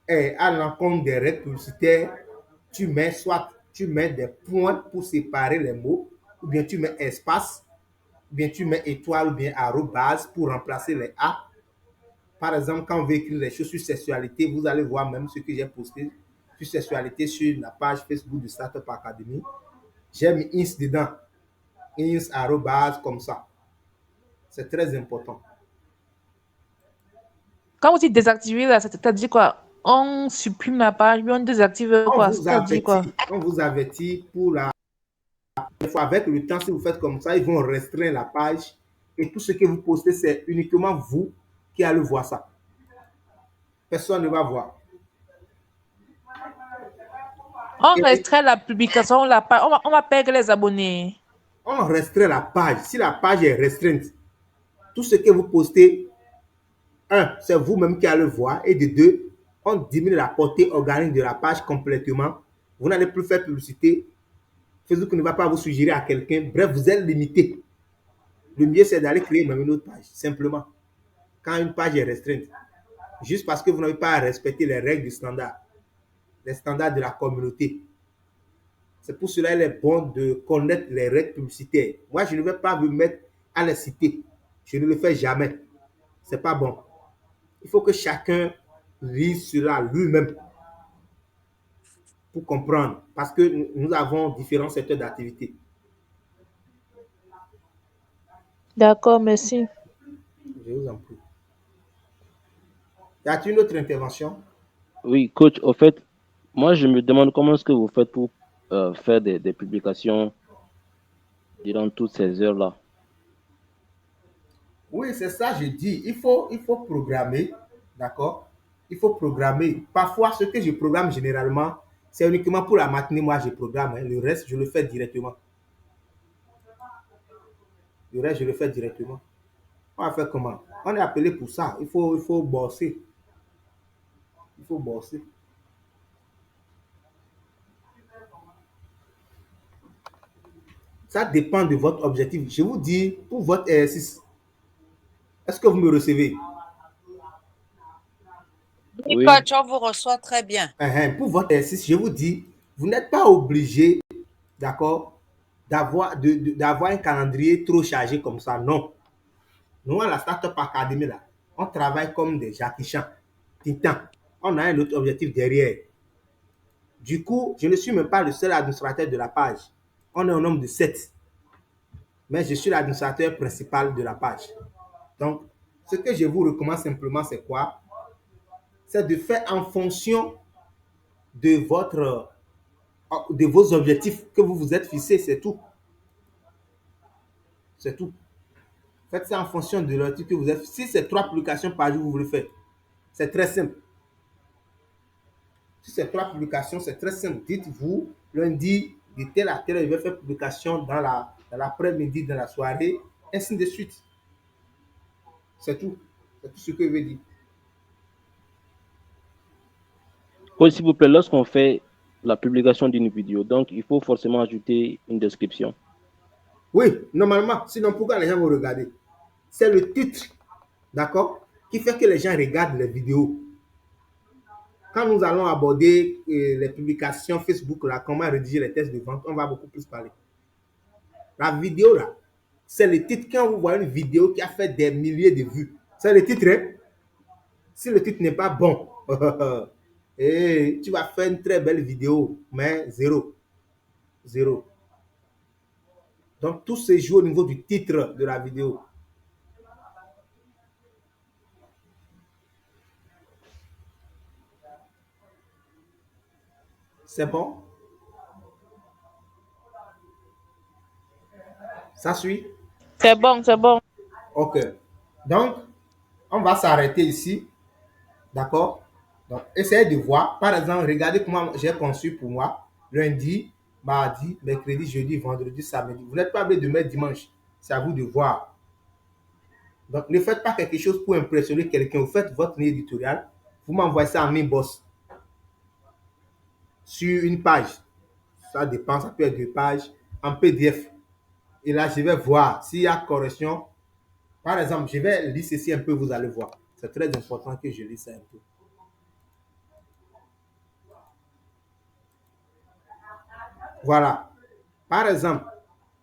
est à l'encontre des règles publicitaires. Tu mets des points pour séparer les mots, ou bien tu mets espace, ou bien tu mets étoile, ou bien arrobase pour remplacer les A. Par exemple, quand on veut écrire les choses sur sexualité, vous allez voir même ce que j'ai posté sur sexualité sur la page Facebook de Startup Academy. J'ai mis ins dedans. Ins, arrobase, comme ça. C'est très important. Quand vous dites désactiver, là, c'est-à-dire quoi? On supprime la page, puis on désactive quoi? C'est-à-dire quoi? On vous avertit pour la fois. Avec le temps, si vous faites comme ça, ils vont restreindre la page. Et tout ce que vous postez, c'est uniquement vous qui allez voir ça. Personne ne va voir. On restreint la publication, on va perdre les abonnés. On restreint la page. Si la page est restreinte, tout ce que vous postez, un, c'est vous-même qui allez voir. Et de deux, on diminue la portée organique de la page complètement. Vous n'allez plus faire publicité. Facebook ne va pas vous suggérer à quelqu'un. Bref, vous êtes limité. Le mieux, c'est d'aller créer même une autre page, simplement. Quand une page est restreinte, juste parce que vous n'avez pas à respecter les règles du standard, les standards de la communauté. C'est pour cela qu'il est bon de connaître les règles publicitaires. Moi, je ne vais pas vous mettre à les citer. Je ne le fais jamais. Ce n'est pas bon. Il faut que chacun lise cela lui-même pour comprendre. Parce que nous avons différents secteurs d'activité. D'accord, merci. Je vous en prie. Y a-t-il une autre intervention? Oui, coach, au fait, moi, je me demande comment est-ce que vous faites pour faire des publications durant toutes ces heures-là. Oui, c'est ça, je dis. Il faut programmer, d'accord? Il faut programmer. Parfois, ce que je programme généralement, c'est uniquement pour la matinée. Moi, je programme. Hein. Le reste, je le fais directement. Le reste, je le fais directement. On va faire comment? On est appelé pour ça. Il faut bosser. Il faut bosser. Ça dépend de votre objectif. Je vous dis, pour votre exercice, est-ce que vous me recevez? Oui, coach, on vous reçoit très bien. Pour votre exercice, je vous dis, vous n'êtes pas obligé, d'accord, d'avoir un calendrier trop chargé comme ça. Non. Nous, à la Startup Academy, là, on travaille comme des Jackie Chan, Titan. On a un autre objectif derrière. Du coup, je ne suis même pas le seul administrateur de la page. On est un nombre de 7. Mais je suis l'administrateur principal de la page. Donc, ce que je vous recommande simplement, c'est quoi? C'est de faire en fonction de vos objectifs que vous vous êtes fixés, c'est tout. C'est tout. Faites ça en fonction de l'objectif que vous êtes. Si c'est 3 publications par jour, vous voulez faire, c'est très simple. Si c'est 3 publications, c'est très simple. Dites-vous, lundi, de telle à telle, je vais faire publication dans l'après-midi, dans la soirée, ainsi de suite. C'est tout. C'est tout ce que je veux dire. Oui, s'il vous plaît, lorsqu'on fait la publication d'une vidéo, donc il faut forcément ajouter une description. Oui, normalement. Sinon, pourquoi les gens vont regarder? C'est le titre, d'accord, qui fait que les gens regardent les vidéos. Quand nous allons aborder les publications Facebook, là, comment rédiger les tests de vente, on va beaucoup plus parler. La vidéo, là, c'est le titre. Quand vous voyez une vidéo qui a fait des milliers de vues, c'est le titre, hein? Si le titre n'est pas bon, et tu vas faire une très belle vidéo, mais zéro. Zéro. Donc, tout se joue au niveau du titre de la vidéo. C'est bon? Ça suit? C'est bon, c'est bon. Ok. Donc, on va s'arrêter ici. D'accord? Donc, essayez de voir. Par exemple, regardez comment j'ai conçu pour moi. Lundi, mardi, mercredi, jeudi, vendredi, samedi. Vous n'êtes pas obligé de mettre dimanche. C'est à vous de voir. Donc, ne faites pas quelque chose pour impressionner quelqu'un. Vous faites votre ligne éditoriale. Vous m'envoyez ça en inbox. Sur une page. Ça dépend, ça peut être 2 pages. En PDF. Et là, je vais voir s'il y a correction. Par exemple, je vais lire ceci un peu, vous allez voir. C'est très important que je lise ça un peu. Voilà. Par exemple,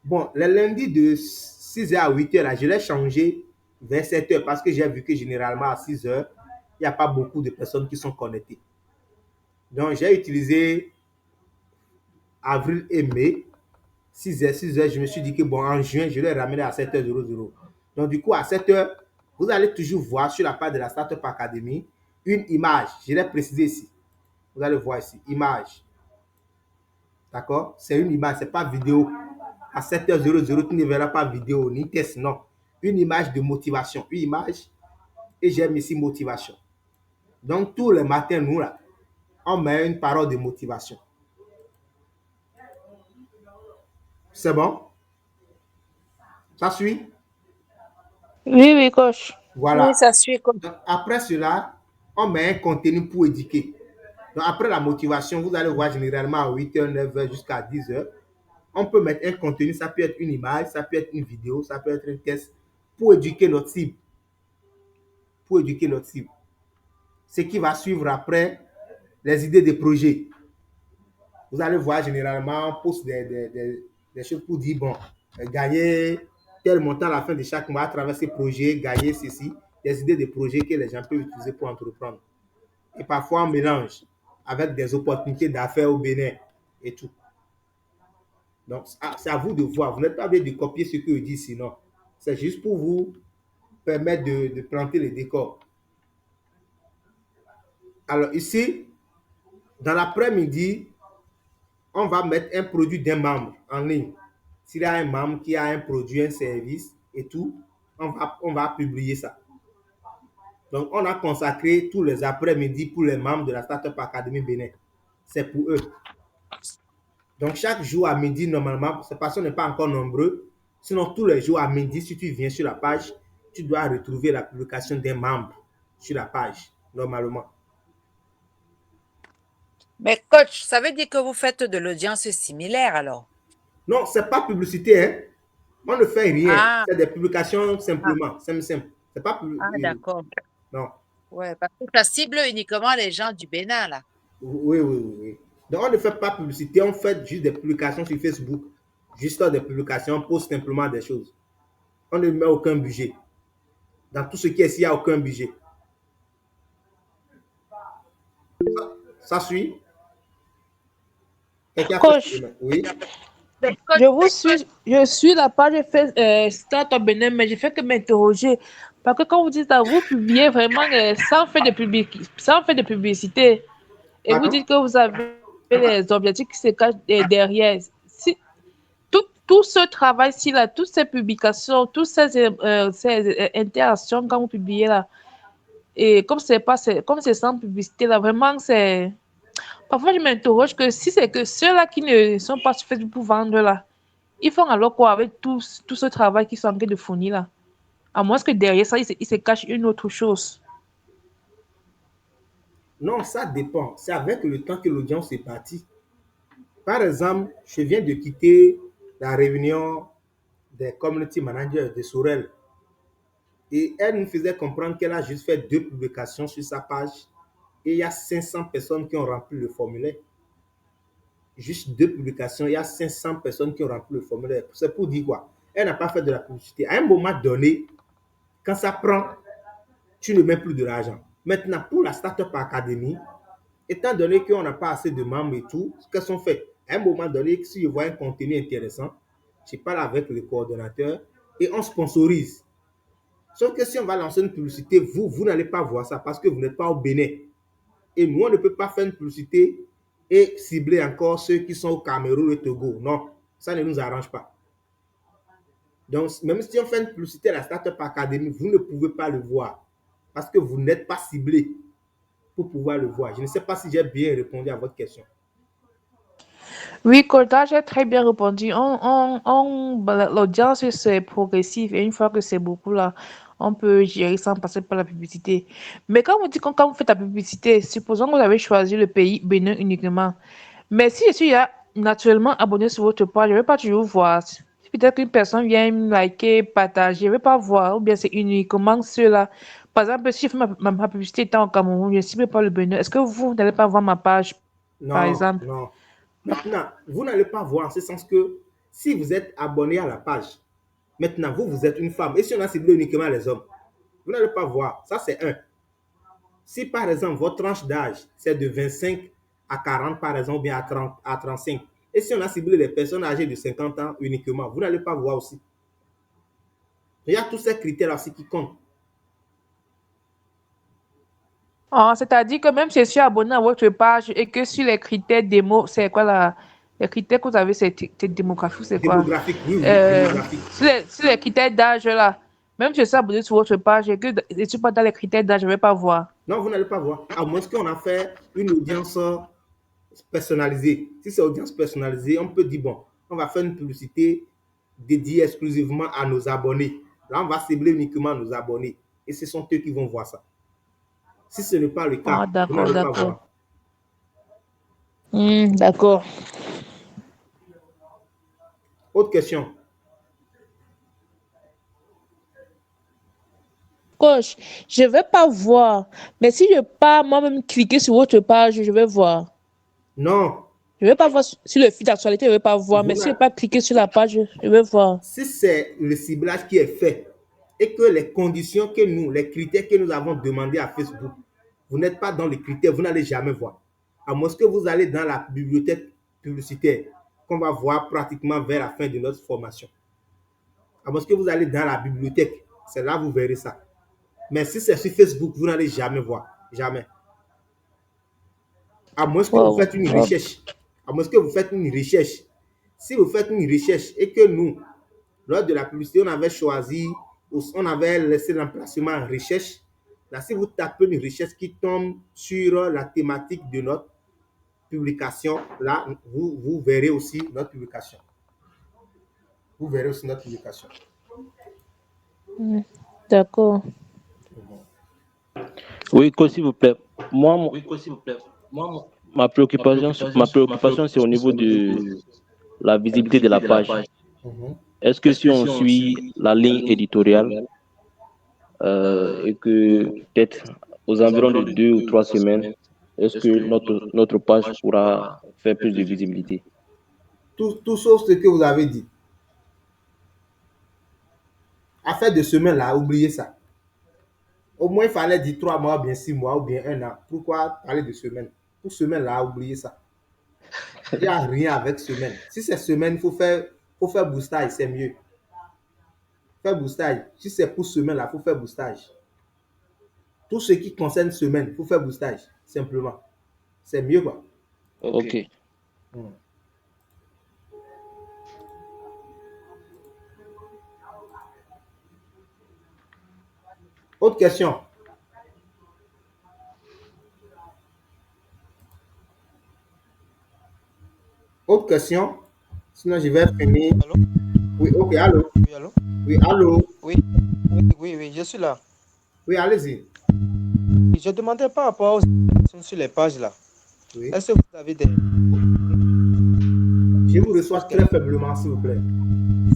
bon, les lundis de 6h à 8h, là, je l'ai changé vers 7h parce que j'ai vu que généralement à 6h, il n'y a pas beaucoup de personnes qui sont connectées. Donc, j'ai utilisé avril et mai, 6h, 6h. Je me suis dit que bon, en juin, je l'ai ramené à 7h00. Donc, du coup, à 7h, vous allez toujours voir sur la page de la Startup Academy une image. Je l'ai précisé ici. Vous allez voir ici, image. D'accord? C'est une image, c'est pas vidéo. À 7h00, tu ne verras pas vidéo ni test, non. Une image de motivation. Une image, et j'ai mis ici motivation. Donc, tous les matins, nous, là, on met une parole de motivation. C'est bon? Ça suit? Oui, oui, coach. Oui, Voilà. ça suit comme. Donc, après cela, on met un contenu pour éduquer. Donc, après la motivation, vous allez voir généralement à 8h, 9h jusqu'à 10h. On peut mettre un contenu, ça peut être une image, ça peut être une vidéo, ça peut être un test pour éduquer notre cible. Pour éduquer notre cible. Ce qui va suivre après, les idées de projet. Vous allez voir généralement, on poste des choses pour dire, bon, gagner tel montant à la fin de chaque mois à travers ces projets, gagner ceci, des idées de projets que les gens peuvent utiliser pour entreprendre. Et parfois, on mélange avec des opportunités d'affaires au Bénin et tout. Donc, c'est à vous de voir. Vous n'êtes pas obligé de copier ce que je dis sinon. C'est juste pour vous permettre de planter les décors. Alors ici, dans l'après-midi, on va mettre un produit d'un membre en ligne. S'il y a un membre qui a un produit, un service et tout, on va publier ça. Donc, on a consacré tous les après-midi pour les membres de la Startup Academy Bénin. C'est pour eux. Donc, chaque jour à midi, normalement, ces personnes n'est pas encore nombreux. Sinon, tous les jours à midi, si tu viens sur la page, tu dois retrouver la publication d'un membre sur la page, normalement. Mais coach, ça veut dire que vous faites de l'audience similaire alors? Non, ce n'est pas publicité, hein. On ne fait rien. Ah, C'est des publications simplement. Simple. C'est pas d'accord. non. Ouais, parce que ça cible uniquement les gens du Bénin, là. Oui. Donc, on ne fait pas publicité, on fait juste des publications sur Facebook. Juste des publications, on poste simplement des choses. On ne met aucun budget. Dans tout ce qui est ici, il n'y a aucun budget. Ça suit? Coach, Oui. je suis la page Startup Bénin, mais je fais que m'interroger. Parce que quand vous dites ça, vous publiez vraiment sans faire de publicité. Et vous Pardon? dites que vous avez les objectifs qui se cachent derrière. Si, tout ce travail-ci, là, toutes ces publications, toutes ces interactions quand vous publiez là, et comme c'est sans publicité là, vraiment c'est. Parfois je m'interroge que si c'est que ceux-là qui ne sont pas sur Facebook pour vendre là, ils font alors quoi avec tout ce travail qu'ils sont en train de fournir là? À moins que derrière ça, il se cache une autre chose. Non, ça dépend. C'est avec le temps que l'audience est partie. Par exemple, je viens de quitter la réunion des community managers de Sorel. Et elle nous faisait comprendre qu'elle a juste fait 2 publications sur sa page et il y a 500 personnes qui ont rempli le formulaire. Juste 2 publications, il y a 500 personnes qui ont rempli le formulaire. C'est pour dire quoi? Elle n'a pas fait de la publicité. À un moment donné, quand ça prend, tu ne mets plus de l'argent. Maintenant, pour la Startup Academy, étant donné qu'on n'a pas assez de membres et tout, ce qu'elles sont fait, à un moment donné, si je vois un contenu intéressant, je parle avec le coordonnateur et on sponsorise. Sauf que si on va lancer une publicité, vous n'allez pas voir ça parce que vous n'êtes pas au Bénin. Et nous, on ne peut pas faire une publicité et cibler encore ceux qui sont au Cameroun et Togo. Non, ça ne nous arrange pas. Donc, même si on fait une publicité à la Startup Academy, vous ne pouvez pas le voir parce que vous n'êtes pas ciblé pour pouvoir le voir. Je ne sais pas si j'ai bien répondu à votre question. Oui, Corda, j'ai très bien répondu. L'audience, c'est progressif et une fois que c'est beaucoup là, on peut gérer sans passer par la publicité. Mais quand vous dites quand vous faites la publicité, supposons que vous avez choisi le pays Bénin uniquement. Mais si je suis naturellement abonné sur votre page, je ne vais pas toujours voir. Si peut-être qu'une personne vient me liker, partager, je ne vais pas voir. Ou bien c'est uniquement ceux-là. Par exemple, si je fais ma publicité étant au Cameroun, je ne cible pas le Bénin. Est-ce que vous n'allez pas voir ma page, par exemple? Non. Maintenant, vous n'allez pas voir en ce sens que si vous êtes abonné à la page, maintenant, vous êtes une femme. Et si on a ciblé uniquement les hommes, vous n'allez pas voir. Ça, c'est un. Si par exemple, votre tranche d'âge, c'est de 25 à 40 par exemple, ou bien à 30, à 35. Et si on a ciblé les personnes âgées de 50 ans uniquement, vous n'allez pas voir aussi. Il y a tous ces critères aussi qui comptent. Ah, c'est-à-dire que même si je suis abonné à votre page et que sur les critères démo, c'est quoi là? Les critères que vous avez, c'est démographique, c'est quoi? Démographique, oui, démographique. Sur les critères d'âge là, même si je suis abonné sur votre page et que je ne suis pas dans les critères d'âge, je ne vais pas voir. Non, vous n'allez pas voir. À moins qu'on a fait une audience personnalisée. Si c'est audience personnalisée, on peut dire, bon, on va faire une publicité dédiée exclusivement à nos abonnés. Là, on va cibler uniquement nos abonnés. Et ce sont eux qui vont voir ça. Si ce n'est pas le cas, Ah, vous d'accord, n'allez pas d'accord. voir. D'accord. Autre question. Coach, je ne vais pas voir. Mais si je pars moi-même cliquer sur votre page, je vais voir. Non, Je ne vais pas voir sur le fil d'actualité, je ne vais pas voir. Vous Mais si je n'a- pas cliquer sur la page, je vais voir. si c'est le ciblage qui est fait et que les conditions que nous, les critères que nous avons demandés à Facebook, vous n'êtes pas dans les critères, vous n'allez jamais voir. À moins que vous allez dans la bibliothèque publicitaire qu'on va voir pratiquement vers la fin de notre formation. À moins que vous allez dans la bibliothèque, c'est là que vous verrez ça. Mais si c'est sur Facebook, vous n'allez jamais voir. Jamais. À moins que vous Wow. faites une recherche. À moins que vous faites une recherche. Si vous faites une recherche et que nous, lors de la publicité, on avait choisi, on avait laissé l'emplacement en recherche. Là, si vous tapez une recherche qui tombe sur la thématique de notre publication, là, vous verrez aussi notre publication. Vous verrez aussi notre publication. D'accord. Oui, coach, s'il vous plaît. Moi, ma préoccupation, c'est au niveau de la visibilité de la page. Est-ce que si on suit la ligne éditoriale et que peut-être aux environs de 2 ou 3 semaines, est-ce que notre page pourra faire plus de visibilité? Tout sauf ce que vous avez dit. Affaire de semaine là, oubliez ça. Au moins, il fallait dire 3 mois, ou bien 6 mois, ou bien 1 an. Pourquoi parler de semaine? Pour semaine là, oubliez ça. Il n'y a rien avec semaine. Si c'est semaine, il faut faire boostage, c'est mieux. Faire boostage. Si c'est pour semaine là, il faut faire boostage. Tout ce qui concerne semaine, il faut faire boostage, simplement. C'est mieux, quoi. Ok. Autre question. Autre question. Sinon, je vais finir. Allô? Oui, ok, allô. Oui, allô? Oui, allô. Oui, je suis là. Oui, allez-y. Je demandais par rapport aux informations sur les pages là. Oui. Est-ce que vous avez des... Je vous reçois très faiblement, s'il vous plaît.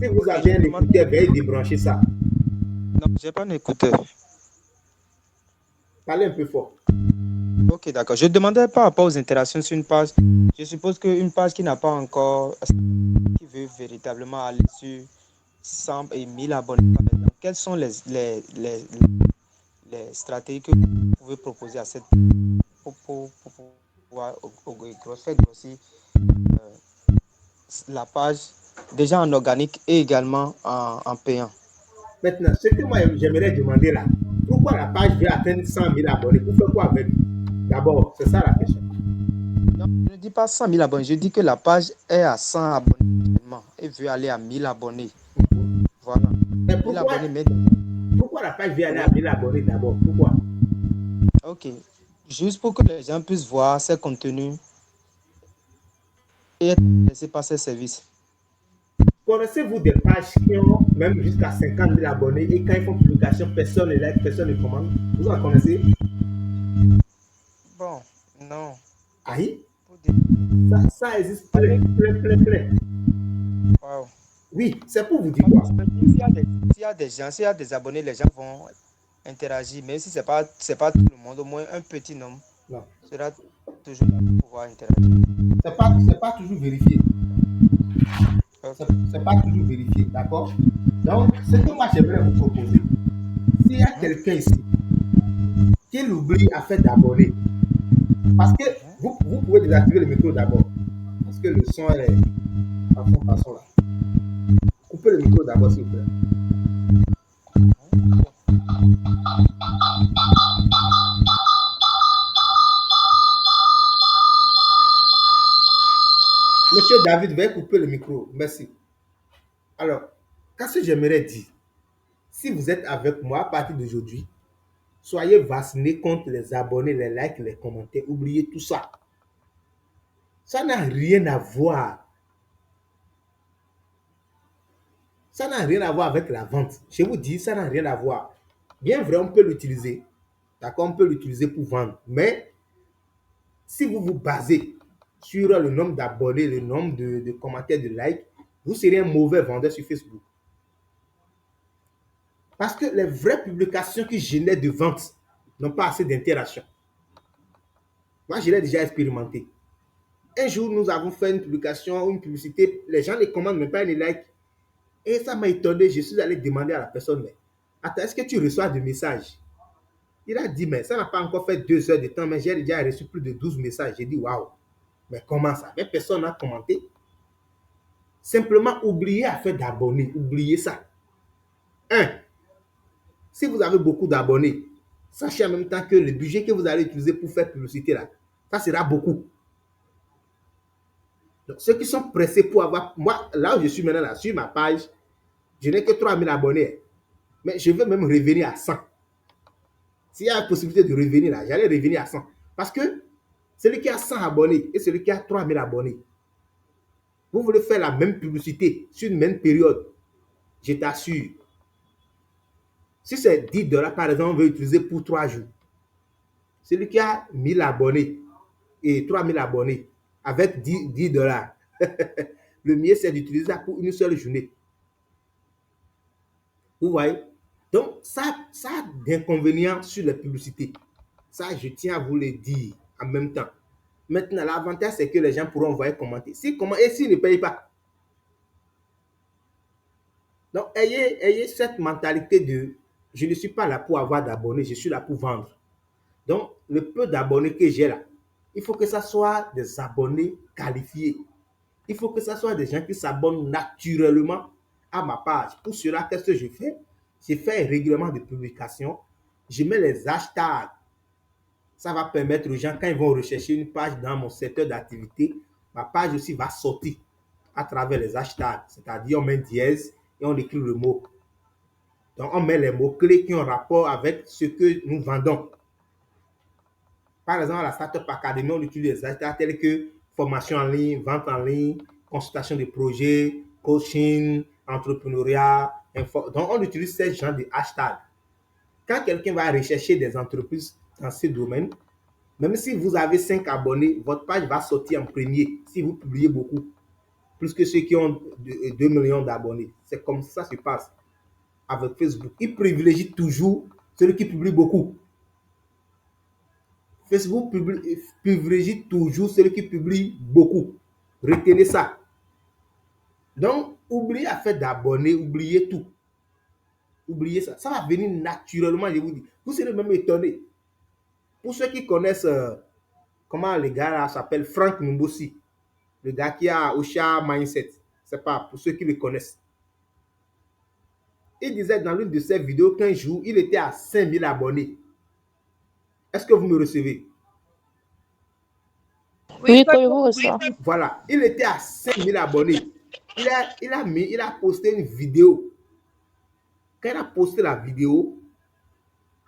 Si vous avez un écouteur, veuillez débrancher ça. Non, j'ai pas d'écouteur. Parlez un peu fort. Ok, d'accord. Je demandais par rapport aux interactions sur une page. Je suppose qu'une page qui n'a pas encore, qui veut véritablement aller sur 100 et 1000 abonnés, par exemple, quelles sont les stratégies que vous pouvez proposer à cette pour pouvoir faire grossir la page déjà en organique et également en payant? Maintenant, ce que moi j'aimerais demander là, pourquoi la page veut atteindre 100 000 abonnés? Vous faites quoi avec? D'abord, c'est ça la question. Non, je ne dis pas 100 000 abonnés, je dis que la page est à 100 abonnés et veut aller à 1000 abonnés. Voilà. Mais 1000 abonnés, mais... pourquoi la page veut aller à 1000 abonnés d'abord? Pourquoi? Ok. Juste pour que les gens puissent voir ces contenus et être intéressés par ces services. Connaissez-vous des pages qui ont même jusqu'à 50 000 abonnés et quand ils font publication, personne ne like, personne ne commande? Vous en connaissez? Bon, non. Aïe, ça existe plein. Wow. Oui, c'est pour vous dire quoi? S'il y a des gens, s'il y a des abonnés, les gens vont interagir. Mais si c'est pas tout le monde, au moins un petit nombre sera toujours là pour pouvoir interagir. C'est pas toujours vérifié. C'est pas toujours vérifié, d'accord? Donc, ce que moi j'aimerais vous proposer, s'il y a quelqu'un ici qui l'oublie à faire d'abonner, parce que vous pouvez désactiver le micro d'abord. Parce que le son est façon là. Coupez le micro d'abord, s'il vous plaît. Monsieur David, veuillez couper le micro. Merci. Alors, qu'est-ce que j'aimerais dire? Si vous êtes avec moi à partir d'aujourd'hui, soyez vaccinés contre les abonnés, les likes, les commentaires. Oubliez tout ça. Ça n'a rien à voir. Ça n'a rien à voir avec la vente. Je vous dis, ça n'a rien à voir. Bien vrai, on peut l'utiliser. D'accord, on peut l'utiliser pour vendre. Mais si vous vous basez sur le nombre d'abonnés, le nombre de commentaires, de likes, vous serez un mauvais vendeur sur Facebook. Parce que les vraies publications qui génèrent de ventes n'ont pas assez d'interaction. Moi, je l'ai déjà expérimenté. Un jour, nous avons fait une publication, une publicité, les gens ne commandent même pas, les likes. Et ça m'a étonné, je suis allé demander à la personne, mais attends, est-ce que tu reçois des messages? Il a dit, mais ça n'a pas encore fait 2 heures de temps, mais j'ai déjà reçu plus de 12 messages. J'ai dit, waouh, mais comment ça? Mais personne n'a commenté. Simplement, oubliez à faire d'abonnés, oubliez ça. Si vous avez beaucoup d'abonnés, sachez en même temps que le budget que vous allez utiliser pour faire publicité là, ça sera beaucoup. Donc, ceux qui sont pressés pour avoir, moi, là où je suis maintenant, là, sur ma page, je n'ai que 3000 abonnés. Mais je veux même revenir à 100. S'il y a la possibilité de revenir là, j'allais revenir à 100. Parce que celui qui a 100 abonnés et celui qui a 3000 abonnés, vous voulez faire la même publicité sur une même période, je t'assure. Si c'est 10 $, par exemple, on veut utiliser pour 3 jours. Celui qui a 1000 abonnés et 3000 abonnés avec 10 $, le mieux c'est d'utiliser ça pour une seule journée. Vous voyez? Donc, ça a d'inconvénients sur les publicités. Ça, je tiens à vous le dire en même temps. Maintenant, l'avantage, c'est que les gens pourront envoyer commenter. Et s'ils ne payent pas. Donc, ayez cette mentalité de je ne suis pas là pour avoir d'abonnés, je suis là pour vendre. Donc, le peu d'abonnés que j'ai là, il faut que ça soit des abonnés qualifiés. Il faut que ça soit des gens qui s'abonnent naturellement à ma page. Pour cela, qu'est-ce que je fais? Je fais un règlement de publication. Je mets les hashtags. Ça va permettre aux gens, quand ils vont rechercher une page dans mon secteur d'activité, ma page aussi va sortir à travers les hashtags. C'est-à-dire, on met dièse et on écrit le mot. Donc, on met les mots-clés qui ont rapport avec ce que nous vendons. Par exemple, à la Startup Academy, on utilise des hashtags tels que formation en ligne, vente en ligne, consultation de projets, coaching, entrepreneuriat. Donc, on utilise ces genres de hashtags. Quand quelqu'un va rechercher des entreprises dans ce domaine, même si vous avez 5 abonnés, votre page va sortir en premier si vous publiez beaucoup, plus que ceux qui ont 2 millions d'abonnés. C'est comme ça se passe avec Facebook. Il privilégie toujours celui qui publie beaucoup. Facebook privilégie toujours celui qui publie beaucoup. Retenez ça. Donc, oubliez à faire d'abonnés, oubliez tout. Oubliez ça. Ça va venir naturellement, je vous dis. Vous serez même étonnés. Pour ceux qui connaissent, comment le gars là s'appelle, Frank Mboussi, le gars qui a Osha Mindset, c'est pas pour ceux qui le connaissent. Il disait dans l'une de ses vidéos qu'un jour, il était à 5000 abonnés. Est-ce que vous me recevez? Oui, que je vous reçois. Voilà, il était à 5000 abonnés. Il a posté une vidéo. Quand il a posté la vidéo,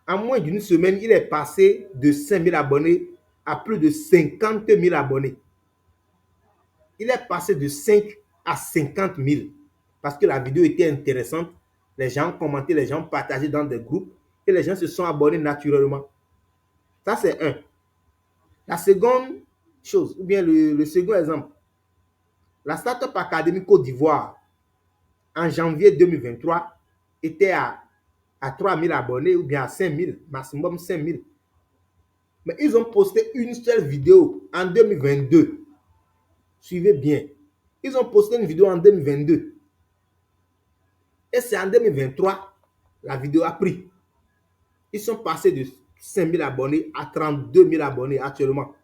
en moins d'une semaine, il est passé de 5000 abonnés à plus de 50 000 abonnés. Il est passé de 5 à 50 000 parce que la vidéo était intéressante. Les gens ont commenté, les gens ont partagé dans des groupes et les gens se sont abonnés naturellement. Ça, c'est un. La seconde chose, ou bien le second exemple, la Startup Academy Côte d'Ivoire, en janvier 2023, était à 3 000 abonnés ou bien à 5 000, maximum 5 000. Mais ils ont posté une seule vidéo en 2022. Suivez bien. Ils ont posté une vidéo en 2022. Et c'est en 2023, la vidéo a pris. Ils sont passés de 5 000 abonnés à 32 000 abonnés actuellement.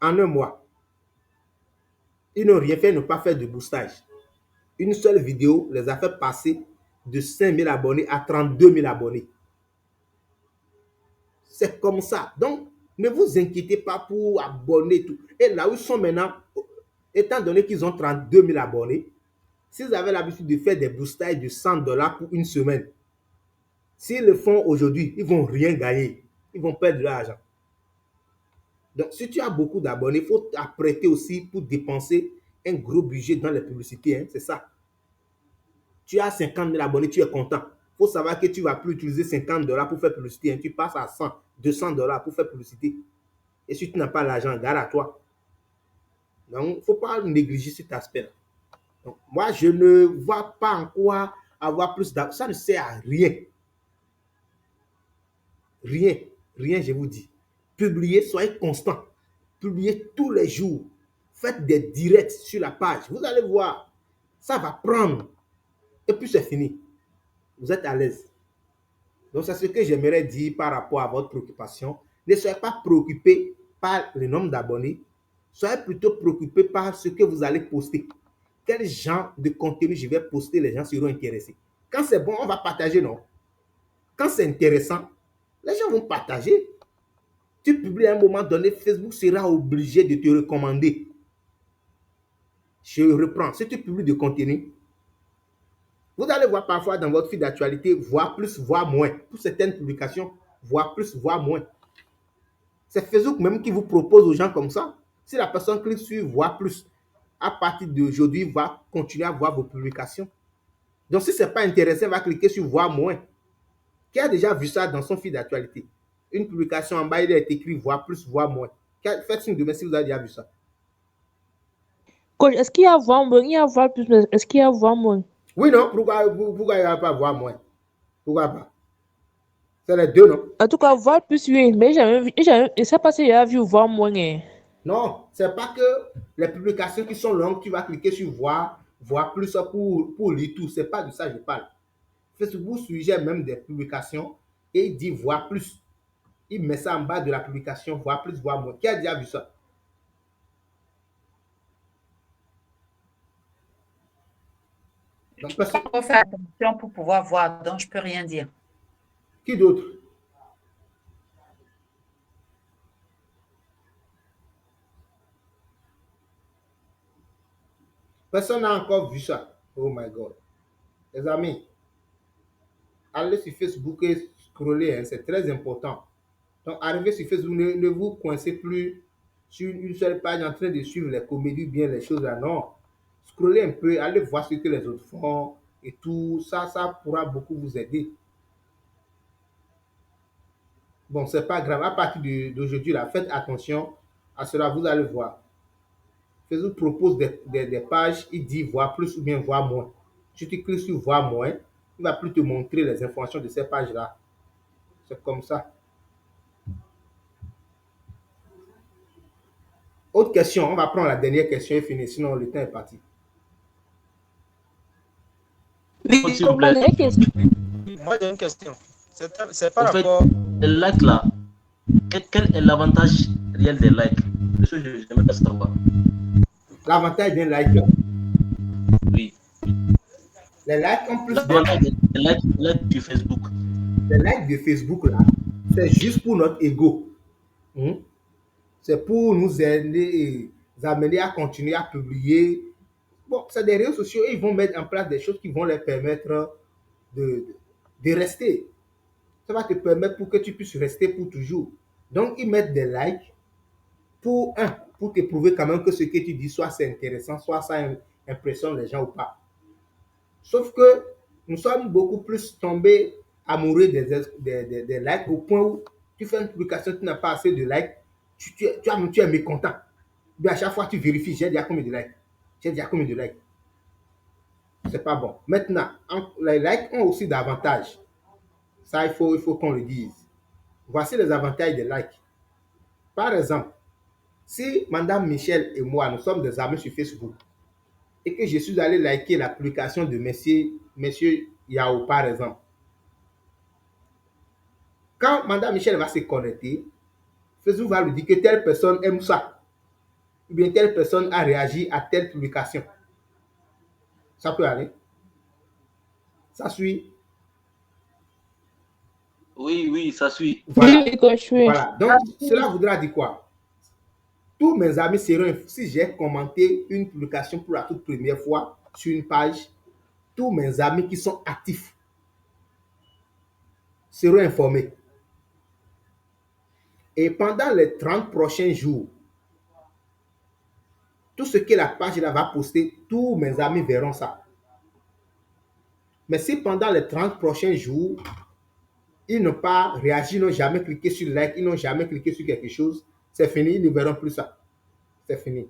En un mois. Ils n'ont rien fait, ils n'ont pas fait de boostage. Une seule vidéo les a fait passer de 5 000 abonnés à 32 000 abonnés. C'est comme ça. Donc, ne vous inquiétez pas pour abonner tout. Et là où ils sont maintenant, étant donné qu'ils ont 32 000 abonnés, s'ils avaient l'habitude de faire des boostages de 100 $ pour une semaine, s'ils le font aujourd'hui, ils ne vont rien gagner. Ils vont perdre de l'argent. Donc, si tu as beaucoup d'abonnés, il faut t'apprêter aussi pour dépenser un gros budget dans les publicités. Hein, c'est ça. Tu as 50 000 abonnés, tu es content. Il faut savoir que tu ne vas plus utiliser 50 $ pour faire publicité. Hein. Tu passes à 100, 200 $ pour faire publicité. Et si tu n'as pas l'argent, garde à toi. Donc, il ne faut pas négliger cet aspect-là. Donc, moi, je ne vois pas en quoi avoir plus d'argent. Ça ne sert à rien. Rien, rien, je vous dis. Publiez, soyez constant. Publiez tous les jours. Faites des directs sur la page. Vous allez voir, ça va prendre. Et puis c'est fini. Vous êtes à l'aise. Donc c'est ce que j'aimerais dire par rapport à votre préoccupation. Ne soyez pas préoccupé par le nombre d'abonnés. Soyez plutôt préoccupé par ce que vous allez poster. Quel genre de contenu je vais poster, les gens seront intéressés. Quand c'est bon, on va partager, non? Quand c'est intéressant, les gens vont partager. Tu publies à un moment donné, Facebook sera obligé de te recommander. Je reprends. Si tu publies du contenu, vous allez voir parfois dans votre feed d'actualité, voir plus, voir moins. Pour certaines publications, voir plus, voir moins. C'est Facebook même qui vous propose aux gens comme ça. Si la personne clique sur voir plus, à partir d'aujourd'hui, va continuer à voir vos publications. Donc, si ce n'est pas intéressant, il va cliquer sur voir moins. Qui a déjà vu ça dans son feed d'actualité? Une publication en bas, il est écrit voir plus, voir moins. Faites signe de main si vous avez déjà vu ça. Coach, est-ce qu'il y a voir moins? Il y a voir plus, mais est-ce qu'il y a voir moins? Oui, non? Pourquoi il n'y a pas voir moins? Pourquoi pas? C'est les deux, non? En tout cas, voir plus, oui, mais jamais vu, et ça passe, il y a vu voir moins. Hein. Non, c'est pas que les publications qui sont longues, tu vas cliquer sur voir plus pour lire tout. C'est pas de ça que je parle. Facebook suggère même des publications et il dit voir plus. Il met ça en bas de la publication, voir plus, voir moins. Qui a déjà vu ça? Donc, Il faut faire attention pour pouvoir voir, donc je ne peux rien dire. Qui d'autre? Personne n'a encore vu ça. Oh my God. Les amis, allez sur Facebook et scroller, hein, c'est très important. Donc, arrivez sur Facebook, ne vous coincez plus sur une seule page en train de suivre les comédies, bien les choses là. Non. Scrollez un peu, allez voir ce que les autres font et tout. Ça pourra beaucoup vous aider. Bon, c'est pas grave. À partir d'aujourd'hui, là, faites attention à cela. Vous allez voir. Facebook propose des pages, il dit voir plus ou bien voir moins. Si tu cliques sur voir moins, il ne va plus te montrer les informations de ces pages-là. C'est comme ça. Autre question, on va prendre la dernière question et finir, sinon le temps est parti. S'il vous plaît. Moi, j'ai une question. C'est par En fait, rapport. les likes là, quel est l'avantage réel des likes? C'est ce que j'aimerais savoir. L'avantage d'un like. Oui. Les likes en plus. L'avantage des likes sur Facebook. Les likes de Facebook là, c'est juste pour notre ego. C'est pour nous aider et amener à continuer à publier. Bon, c'est des réseaux sociaux et ils vont mettre en place des choses qui vont leur permettre de rester. Ça va te permettre pour que tu puisses rester pour toujours. Donc, ils mettent des likes pour te prouver quand même que ce que tu dis, soit c'est intéressant, soit ça impressionne les gens ou pas. Sauf que nous sommes beaucoup plus tombés amoureux des likes au point où tu fais une publication, tu n'as pas assez de likes, tu es mécontent. Mais à chaque fois, tu vérifies, j'ai déjà combien de likes. J'ai déjà combien de likes. C'est pas bon. Maintenant, les likes ont aussi d'avantages. Ça, il faut qu'on le dise. Voici les avantages des likes. Par exemple, si Madame Michel et moi, nous sommes des amis sur Facebook et que je suis allé liker la publication de Monsieur Yao, par exemple, quand Madame Michel va se connecter, Facebook va lui dire que telle personne aime ça. ou bien telle personne a réagi à telle publication. Ça peut aller. Ça suit. Oui, ça suit. Voilà. Oui, coach, oui. Voilà. Donc, cela voudra dire quoi? Tous mes amis seront, si j'ai commenté une publication pour la toute première fois sur une page, tous mes amis qui sont actifs seront informés. Et pendant les 30 prochains jours, tout ce que la page là va poster, tous mes amis verront ça. Mais si pendant les 30 prochains jours, ils n'ont pas réagi, ils n'ont jamais cliqué sur like, ils n'ont jamais cliqué sur quelque chose, c'est fini, ils ne verront plus ça. C'est fini.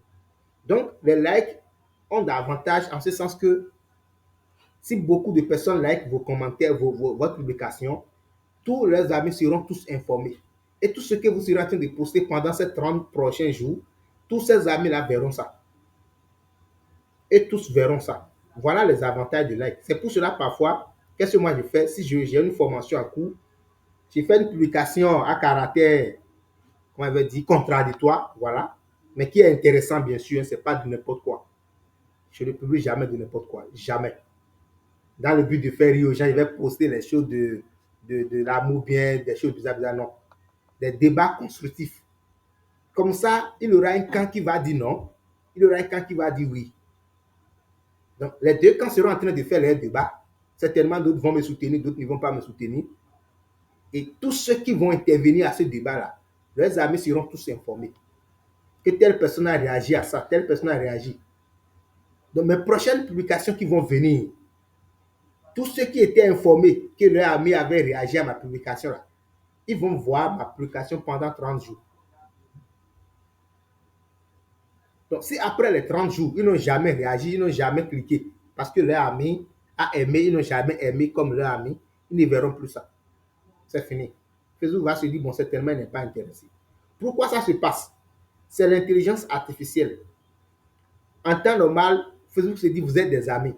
Donc, les likes ont d'avantages en ce sens que si beaucoup de personnes like vos commentaires, votre publication, tous leurs amis seront tous informés. Et tout ce que vous serez en train de poster pendant ces 30 prochains jours, tous ces amis-là verront ça. Et tous verront ça. Voilà les avantages de like. C'est pour cela, parfois, qu'est-ce que moi je fais? Si j'ai une formation en cours, je fais une publication à caractère, comment on veut dire, contradictoire, voilà, mais qui est intéressant, bien sûr, ce n'est pas de n'importe quoi. Je ne publie jamais de n'importe quoi, jamais. Dans le but de faire rire aux gens, je vais poster les choses de l'amour bien, des choses bizarres, non. Des débats constructifs. Comme ça, il y aura un camp qui va dire non, il y aura un camp qui va dire oui. Donc, les deux camps seront en train de faire leur débat. Certainement, d'autres vont me soutenir, d'autres ne vont pas me soutenir. Et tous ceux qui vont intervenir à ce débat-là, leurs amis seront tous informés. Que telle personne a réagi à ça, telle personne a réagi. Donc, mes prochaines publications qui vont venir, tous ceux qui étaient informés que leur ami avait réagi à ma publication là, ils vont voir ma publication pendant 30 jours. Donc, si après les 30 jours, ils n'ont jamais réagi, ils n'ont jamais cliqué, parce que leur ami a aimé, ils n'ont jamais aimé comme leur ami, ils ne verront plus ça. C'est fini. Facebook va se dire, bon, certainement, il n'est pas intéressé. Pourquoi ça se passe? C'est l'intelligence artificielle. En temps normal, Facebook se dit, vous êtes des amis.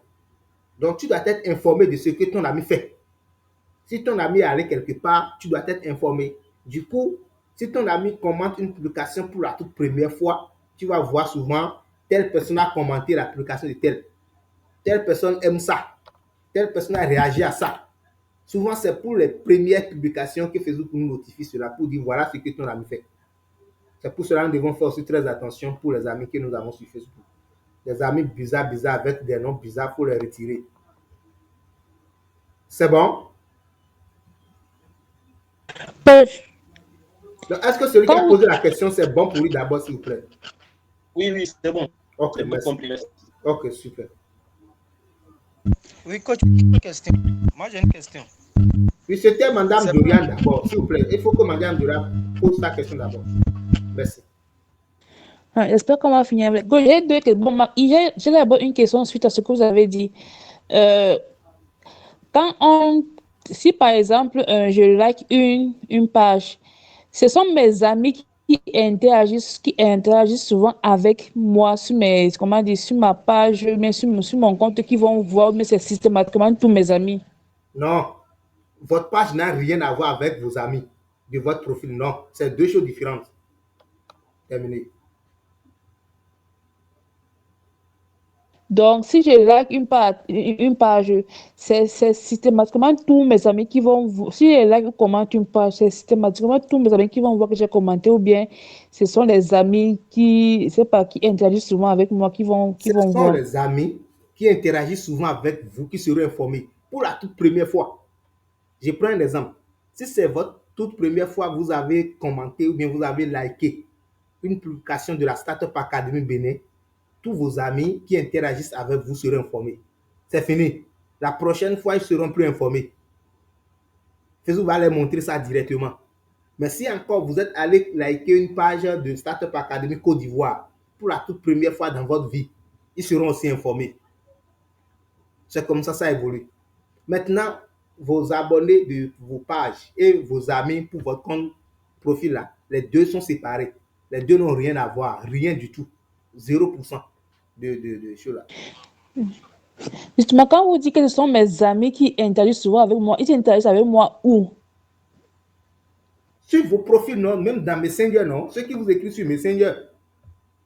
Donc, tu dois être informé de ce que ton ami fait. Si ton ami est allé quelque part, tu dois être informé. Du coup, si ton ami commente une publication pour la toute première fois, tu vas voir souvent telle personne a commenté la publication de telle. Telle personne aime ça. Telle personne a réagi à ça. Souvent, c'est pour les premières publications que Facebook nous notifie cela pour dire voilà ce que ton ami fait. C'est pour cela que nous devons faire aussi très attention pour les amis que nous avons sur Facebook. Les amis bizarres avec des noms bizarres, il faut les retirer. C'est bon? Donc, est-ce que celui qui a posé la question, c'est bon pour lui d'abord, s'il vous plaît? Oui, c'est bon. Ok, c'est merci. Bon, ok, super. Oui, coach, une question. Moi, j'ai une question. Oui, c'était Madame Dorian d'abord, s'il vous plaît. Il faut que Madame Dorian pose sa question d'abord. Merci. J'espère qu'on va finir avec. J'ai deux questions. Bon, j'ai d'abord une question suite à ce que vous avez dit. Si par exemple, je like une page, ce sont mes amis qui interagissent souvent avec moi sur sur ma page, mais sur mon compte, qui vont voir, mais c'est systématiquement tous mes amis. Non, votre page n'a rien à voir avec vos amis de votre profil. Non, c'est deux choses différentes. Terminé. Donc, si je like une page, c'est systématiquement tous mes amis qui vont voir. Si je like ou commente une page, c'est systématiquement tous mes amis qui vont voir que j'ai commenté, ou bien ce sont les amis qui interagissent souvent avec moi qui vont voir. Ce sont les amis qui interagissent souvent avec vous qui seront informés pour la toute première fois. Je prends un exemple. Si c'est votre toute première fois, vous avez commenté ou bien vous avez liké une publication de la Startup Academy Bénin, tous vos amis qui interagissent avec vous seront informés. C'est fini. La prochaine fois, ils seront plus informés. Facebook va leur montrer ça directement. Mais si encore vous êtes allé liker une page de Startup Academy Côte d'Ivoire pour la toute première fois dans votre vie, ils seront aussi informés. C'est comme ça évolue. Maintenant, vos abonnés de vos pages et vos amis pour votre compte profil là, les deux sont séparés. Les deux n'ont rien à voir, rien du tout. 0% de choses là. Justement, quand vous dites que ce sont mes amis qui interagissent souvent avec moi, ils interagissent avec moi où? Sur vos profils, non, même dans Messenger, non. Ceux qui vous écrivent sur Messenger,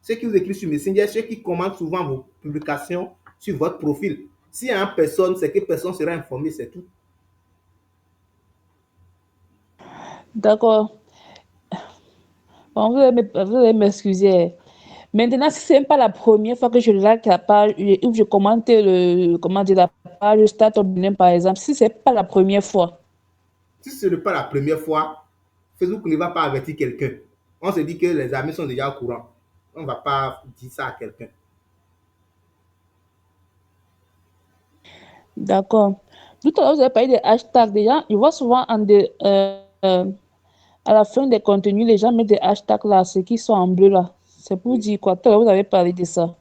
Ceux qui vous écrivent sur Messenger, ceux qui commentent souvent vos publications sur votre profil. S'il y a une personne, c'est que personne sera informé, c'est tout. D'accord. Bon, vous allez m'excuser. Maintenant, si ce n'est pas la première fois que je like la page ou je commente comment dire, la page Start Up Benin, par exemple, si ce n'est pas la première fois. Si ce n'est pas la première fois, Facebook ne va pas avertir quelqu'un. On se dit que les amis sont déjà au courant. On ne va pas dire ça à quelqu'un. D'accord. Tout à l'heure, vous avez parlé des hashtags. Déjà, je vois souvent à la fin des contenus, les gens mettent des hashtags là, ceux qui sont en bleu là. C'est pour dire quoi? Tout à l'heure, vous avez parlé de ça.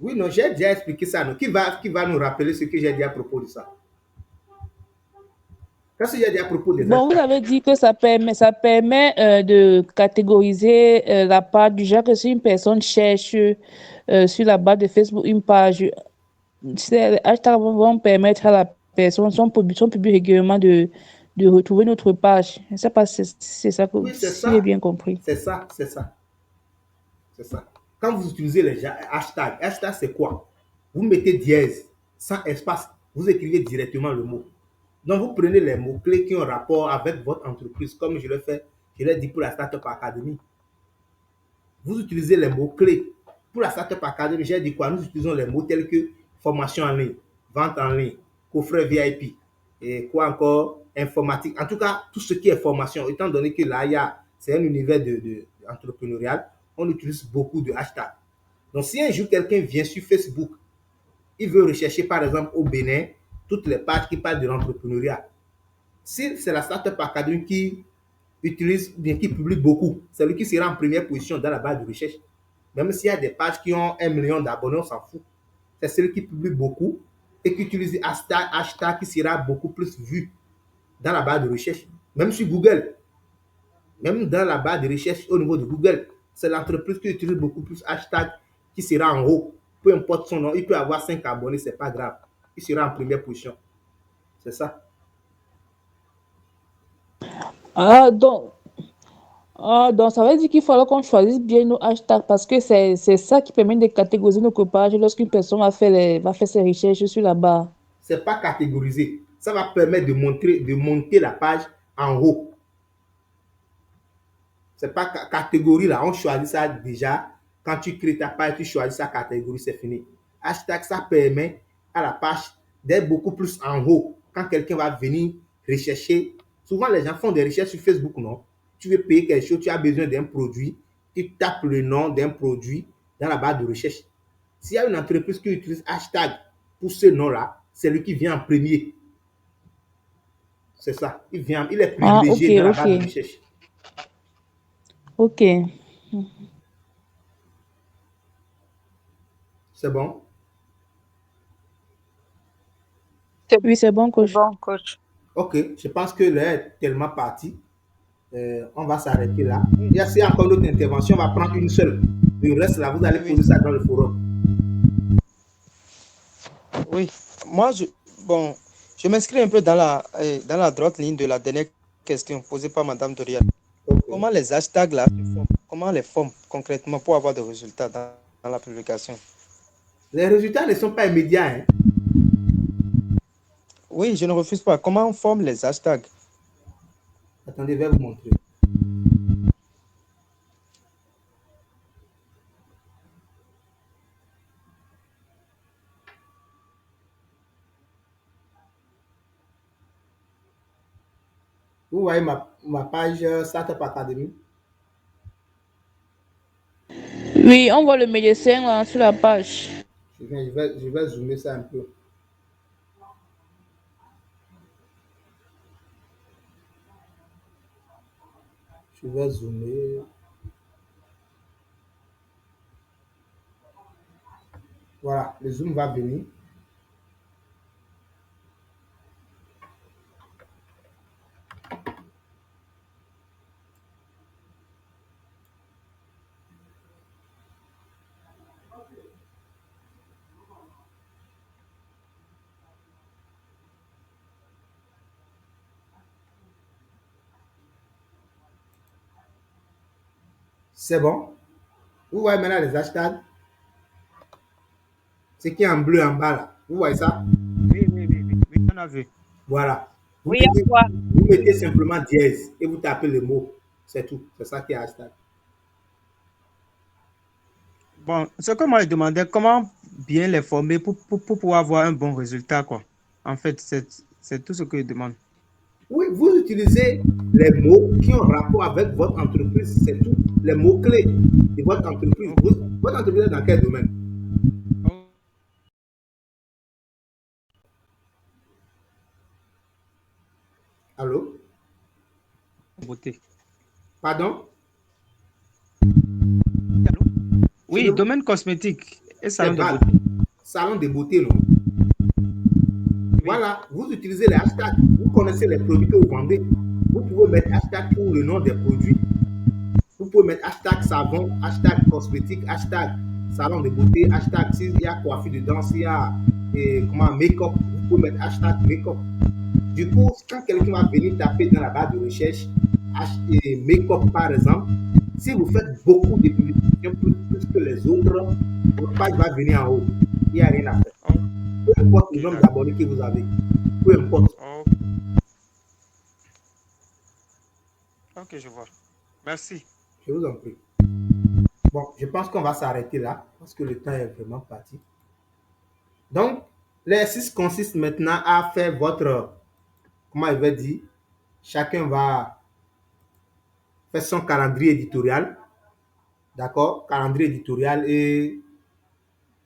Oui, non, j'ai déjà expliqué ça. Non. Qui va nous rappeler ce que j'ai dit à propos de ça? Qu'est-ce que j'ai dit à propos des Bon, vous hashtags? avez dit que ça permet de catégoriser la page du genre que si une personne cherche sur la base de Facebook une page, les hashtags vont permettre à la personne, son public régulièrement de retrouver notre page. Je ne sais pas si c'est ça que Oui, c'est si j'ai ça. bien compris. C'est ça, c'est ça. C'est ça. Quand vous utilisez les hashtags, c'est quoi? Vous mettez dièse, sans espace, vous écrivez directement le mot. Donc, vous prenez les mots-clés qui ont rapport avec votre entreprise, comme je l'ai dit pour la Startup Academy. Vous utilisez les mots-clés. Pour la Startup Academy, j'ai dit quoi? Nous utilisons les mots tels que formation en ligne, vente en ligne, coffret VIP, et quoi encore? Informatique. En tout cas, tout ce qui est formation, étant donné que là, c'est un univers entrepreneurial, on utilise beaucoup de hashtags. Donc, si un jour quelqu'un vient sur Facebook, il veut rechercher par exemple au Bénin toutes les pages qui parlent de l'entrepreneuriat. Si c'est la Startup Academy qui utilise, bien qui publie beaucoup, c'est lui qui sera en première position dans la barre de recherche. Même s'il y a des pages qui ont 1 million d'abonnés, on s'en fout. C'est celui qui publie beaucoup et qui utilise hashtag qui sera beaucoup plus vu dans la barre de recherche. Même sur Google, même dans la barre de recherche au niveau de Google, c'est l'entreprise qui utilise beaucoup plus hashtag qui sera en haut. Peu importe son nom, il peut avoir 5 abonnés, c'est pas grave. Il sera en première position. C'est ça. Ah, donc ça veut dire qu'il faut qu'on choisisse bien nos hashtags parce que c'est ça qui permet de catégoriser nos pages lorsqu'une personne va faire ses recherches sur la barre. C'est pas catégorisé. Ça va permettre de monter la page en haut. C'est pas catégorie là, on choisit ça déjà. Quand tu crées ta page, tu choisis sa catégorie, c'est fini. Hashtag, ça permet à la page d'être beaucoup plus en haut. Quand quelqu'un va venir rechercher, souvent les gens font des recherches sur Facebook, non? Tu veux payer quelque chose, tu as besoin d'un produit, tu tapes le nom d'un produit dans la barre de recherche. S'il y a une entreprise qui utilise hashtag pour ce nom-là, c'est lui qui vient en premier. C'est ça. Il est Ah, ok, privilégié dans la barre de ok, recherche. ok. C'est bon? Oui, c'est bon, C'est coach. bon, coach. Ok, je pense que l'heure est tellement partie. On va s'arrêter là. Il y a s'il y a encore d'autres interventions, on va prendre une seule. Le reste, là, vous allez Oui, poser ça dans le forum. oui. Moi, bon, je m'inscris un peu dans la droite ligne de la dernière question posée par Madame Dorian. Ok. Comment les hashtags là se forment? Comment on les forme concrètement pour avoir des résultats dans la publication? Les résultats ne sont pas immédiats. Hein. Oui, je ne refuse pas. Comment on forme les hashtags? Attendez, je vais vous montrer. Vous voyez ma page Startup Academy. Oui, on voit le médecin là sur la page. Je vais zoomer ça un peu. Je vais zoomer. Voilà, le zoom va venir. C'est bon? Vous voyez maintenant les hashtags, ce qui est en bleu en bas là. Vous voyez ça? Oui, on a vu. Voilà. Oui, on voit. Vous mettez simplement dièse et vous tapez le mot. C'est tout. C'est ça qui est hashtag. Bon, ce que moi je demandais, comment bien les former pour pouvoir avoir un bon résultat, quoi. En fait, c'est tout ce que je demande. Oui, vous utilisez les mots qui ont rapport avec votre entreprise. C'est tout. Les mots-clés de votre entreprise. Votre entreprise est dans quel domaine? Allô? Beauté. Pardon? Oui, domaine cosmétique et salon de vague. beauté. Salon de beauté, non? Voilà, vous utilisez les hashtags. Vous connaissez les produits que vous vendez. Vous pouvez mettre hashtag pour le nom des produits. Vous pouvez mettre hashtag savon, hashtag cosmétique, hashtag salon de beauté, hashtag s'il y a coiffure dedans, s'il y a make-up, vous pouvez mettre hashtag make-up. Du coup, quand quelqu'un va venir taper dans la barre de recherche make-up par exemple, si vous faites beaucoup de publications plus que les autres, votre page va venir en haut. Il n'y a rien à faire. Peu importe le nombre d'abonnés que vous avez. Peu importe. Ok, je vois. Merci. Je vous en prie. Bon, je pense qu'on va s'arrêter là parce que le temps est vraiment parti. Donc, l'exercice consiste maintenant à faire votre, comment il va dire, chacun va faire son calendrier éditorial, d'accord, calendrier éditorial et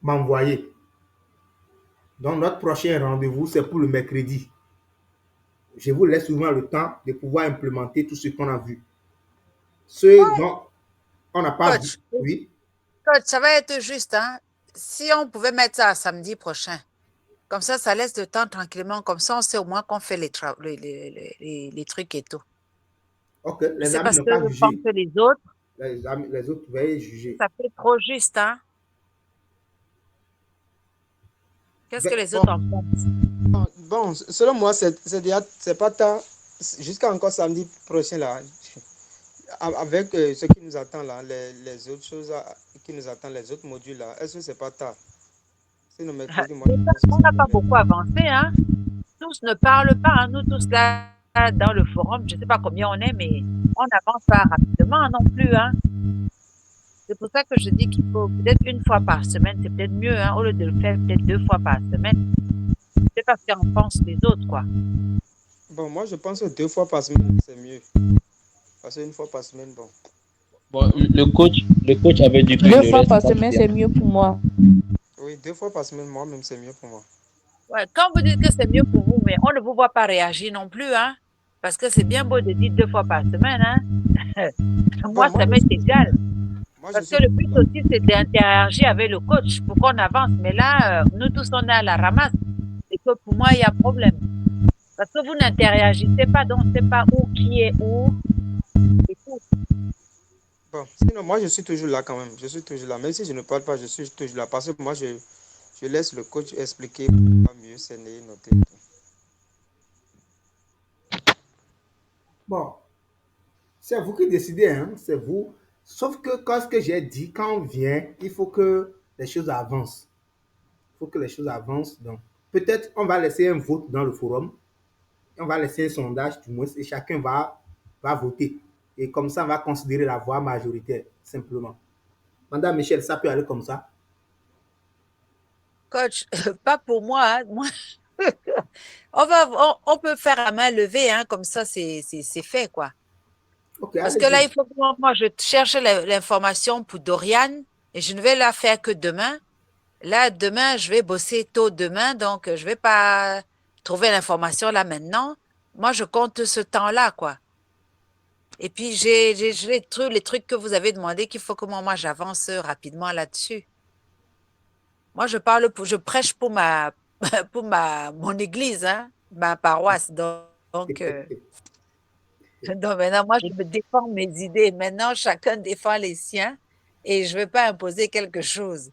m'envoyer. Donc, notre prochain rendez-vous, c'est pour le mercredi. Je vous laisse souvent le temps de pouvoir implémenter tout ce qu'on a vu. Ce dont on n'a pas vu. Oui. Coach, ça va être juste, hein? Si on pouvait mettre ça à samedi prochain, comme ça laisse le temps tranquillement, comme ça on sait au moins qu'on fait les trucs et tout. Ok, les C'est amis parce n'ont que pas je jugé. pense que les autres, les autres veuillez juger. ça fait trop juste, hein? Qu'est-ce que les autres en pensent? Bon, selon moi, c'est pas tard. Jusqu'à encore samedi prochain, là, avec ce qui nous attend, là, les autres choses qui nous attendent, les autres modules, là, est-ce que c'est pas tard? Sinon, mercredi, moi, on n'a pas beaucoup avancé, hein? Tous ne parlent pas, hein? Nous tous là, dans le forum, je ne sais pas combien on est, mais on n'avance pas rapidement non plus, hein? C'est pour ça que je dis qu'il faut peut-être une fois par semaine, c'est peut-être mieux, hein, au lieu de le faire peut-être 2 fois par semaine. C'est parce qu'en pensent les autres, quoi. Bon, moi, je pense que 2 fois par semaine, c'est mieux. Parce qu'une fois par semaine, bon. Bon, le coach avait dit que 2 fois par semaine, c'est mieux pour moi. Oui, 2 fois par semaine, moi-même, c'est mieux pour moi. Ouais, quand vous dites que c'est mieux pour vous, mais on ne vous voit pas réagir non plus, hein? Parce que c'est bien beau de dire 2 fois par semaine, hein? Moi, ça m'est égal. Parce que le but aussi, c'est d'interagir avec le coach pour qu'on avance. Mais là, nous tous, on est à la ramasse. Et que pour moi, il y a problème. Parce que vous n'interagissez pas, donc on ne sait pas où, qui est où. Et tout. Bon, sinon, moi, je suis toujours là quand même. Je suis toujours là. Même si je ne parle pas, je suis toujours là. Parce que moi, je laisse le coach expliquer pour mieux s'ennuyer, noter. Bon, c'est vous qui décidez, hein? C'est vous. Sauf que quand ce que j'ai dit, quand on vient, il faut que les choses avancent. Il faut que les choses avancent. Donc, peut-être on va laisser un vote dans le forum. On va laisser un sondage du moins et chacun va voter. Et comme ça, on va considérer la voix majoritaire, simplement. Madame Michel, ça peut aller comme ça? Coach, pas pour moi, hein. Moi on peut faire à main levée, hein, comme ça, c'est fait, quoi. Okay, parce que là, il faut que moi, je cherche l'information pour Dorian et je ne vais la faire que demain. Là, demain, je vais bosser tôt demain, donc je ne vais pas trouver l'information là maintenant. Moi, je compte ce temps-là, quoi. Et puis, j'ai les trucs que vous avez demandé qu'il faut que moi j'avance rapidement là-dessus. Moi, je prêche pour mon église, hein, ma paroisse. Donc maintenant, moi, je me défends mes idées. Maintenant, chacun défend les siens et je ne vais pas imposer quelque chose.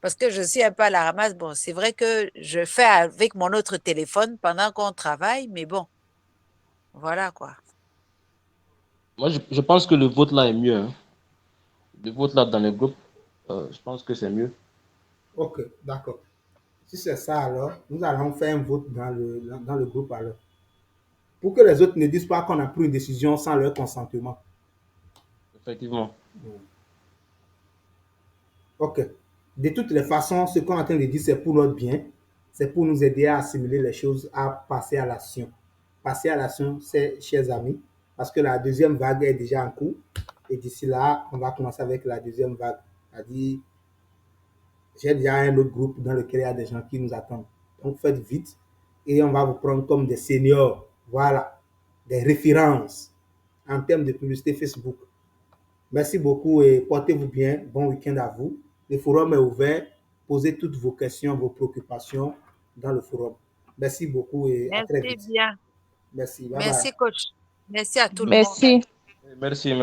Parce que je suis un peu à la ramasse. Bon, c'est vrai que je fais avec mon autre téléphone pendant qu'on travaille, mais bon, voilà quoi. Moi, je pense que le vote là est mieux. Hein. Le vote là dans le groupe. Je pense que c'est mieux. Ok, d'accord. Si c'est ça, alors, nous allons faire un vote dans le groupe alors. Pour que les autres ne disent pas qu'on a pris une décision sans leur consentement. Effectivement. Ok. De toutes les façons, ce qu'on est en train de dire, c'est pour notre bien. C'est pour nous aider à assimiler les choses, à passer à l'action. Passer à l'action, c'est, chers amis, parce que la deuxième vague est déjà en cours. Et d'ici là, on va commencer avec la deuxième vague. C'est-à-dire, j'ai déjà un autre groupe dans lequel il y a des gens qui nous attendent. Donc, faites vite et on va vous prendre comme des seniors. Voilà, des références en termes de publicité Facebook. Merci beaucoup et portez-vous bien. Bon week-end à vous. Le forum est ouvert. Posez toutes vos questions, vos préoccupations dans le forum. Merci beaucoup et à très Merci vite. bien. Merci. Bye bye. Merci, coach. Merci à tout le monde. Merci. Merci.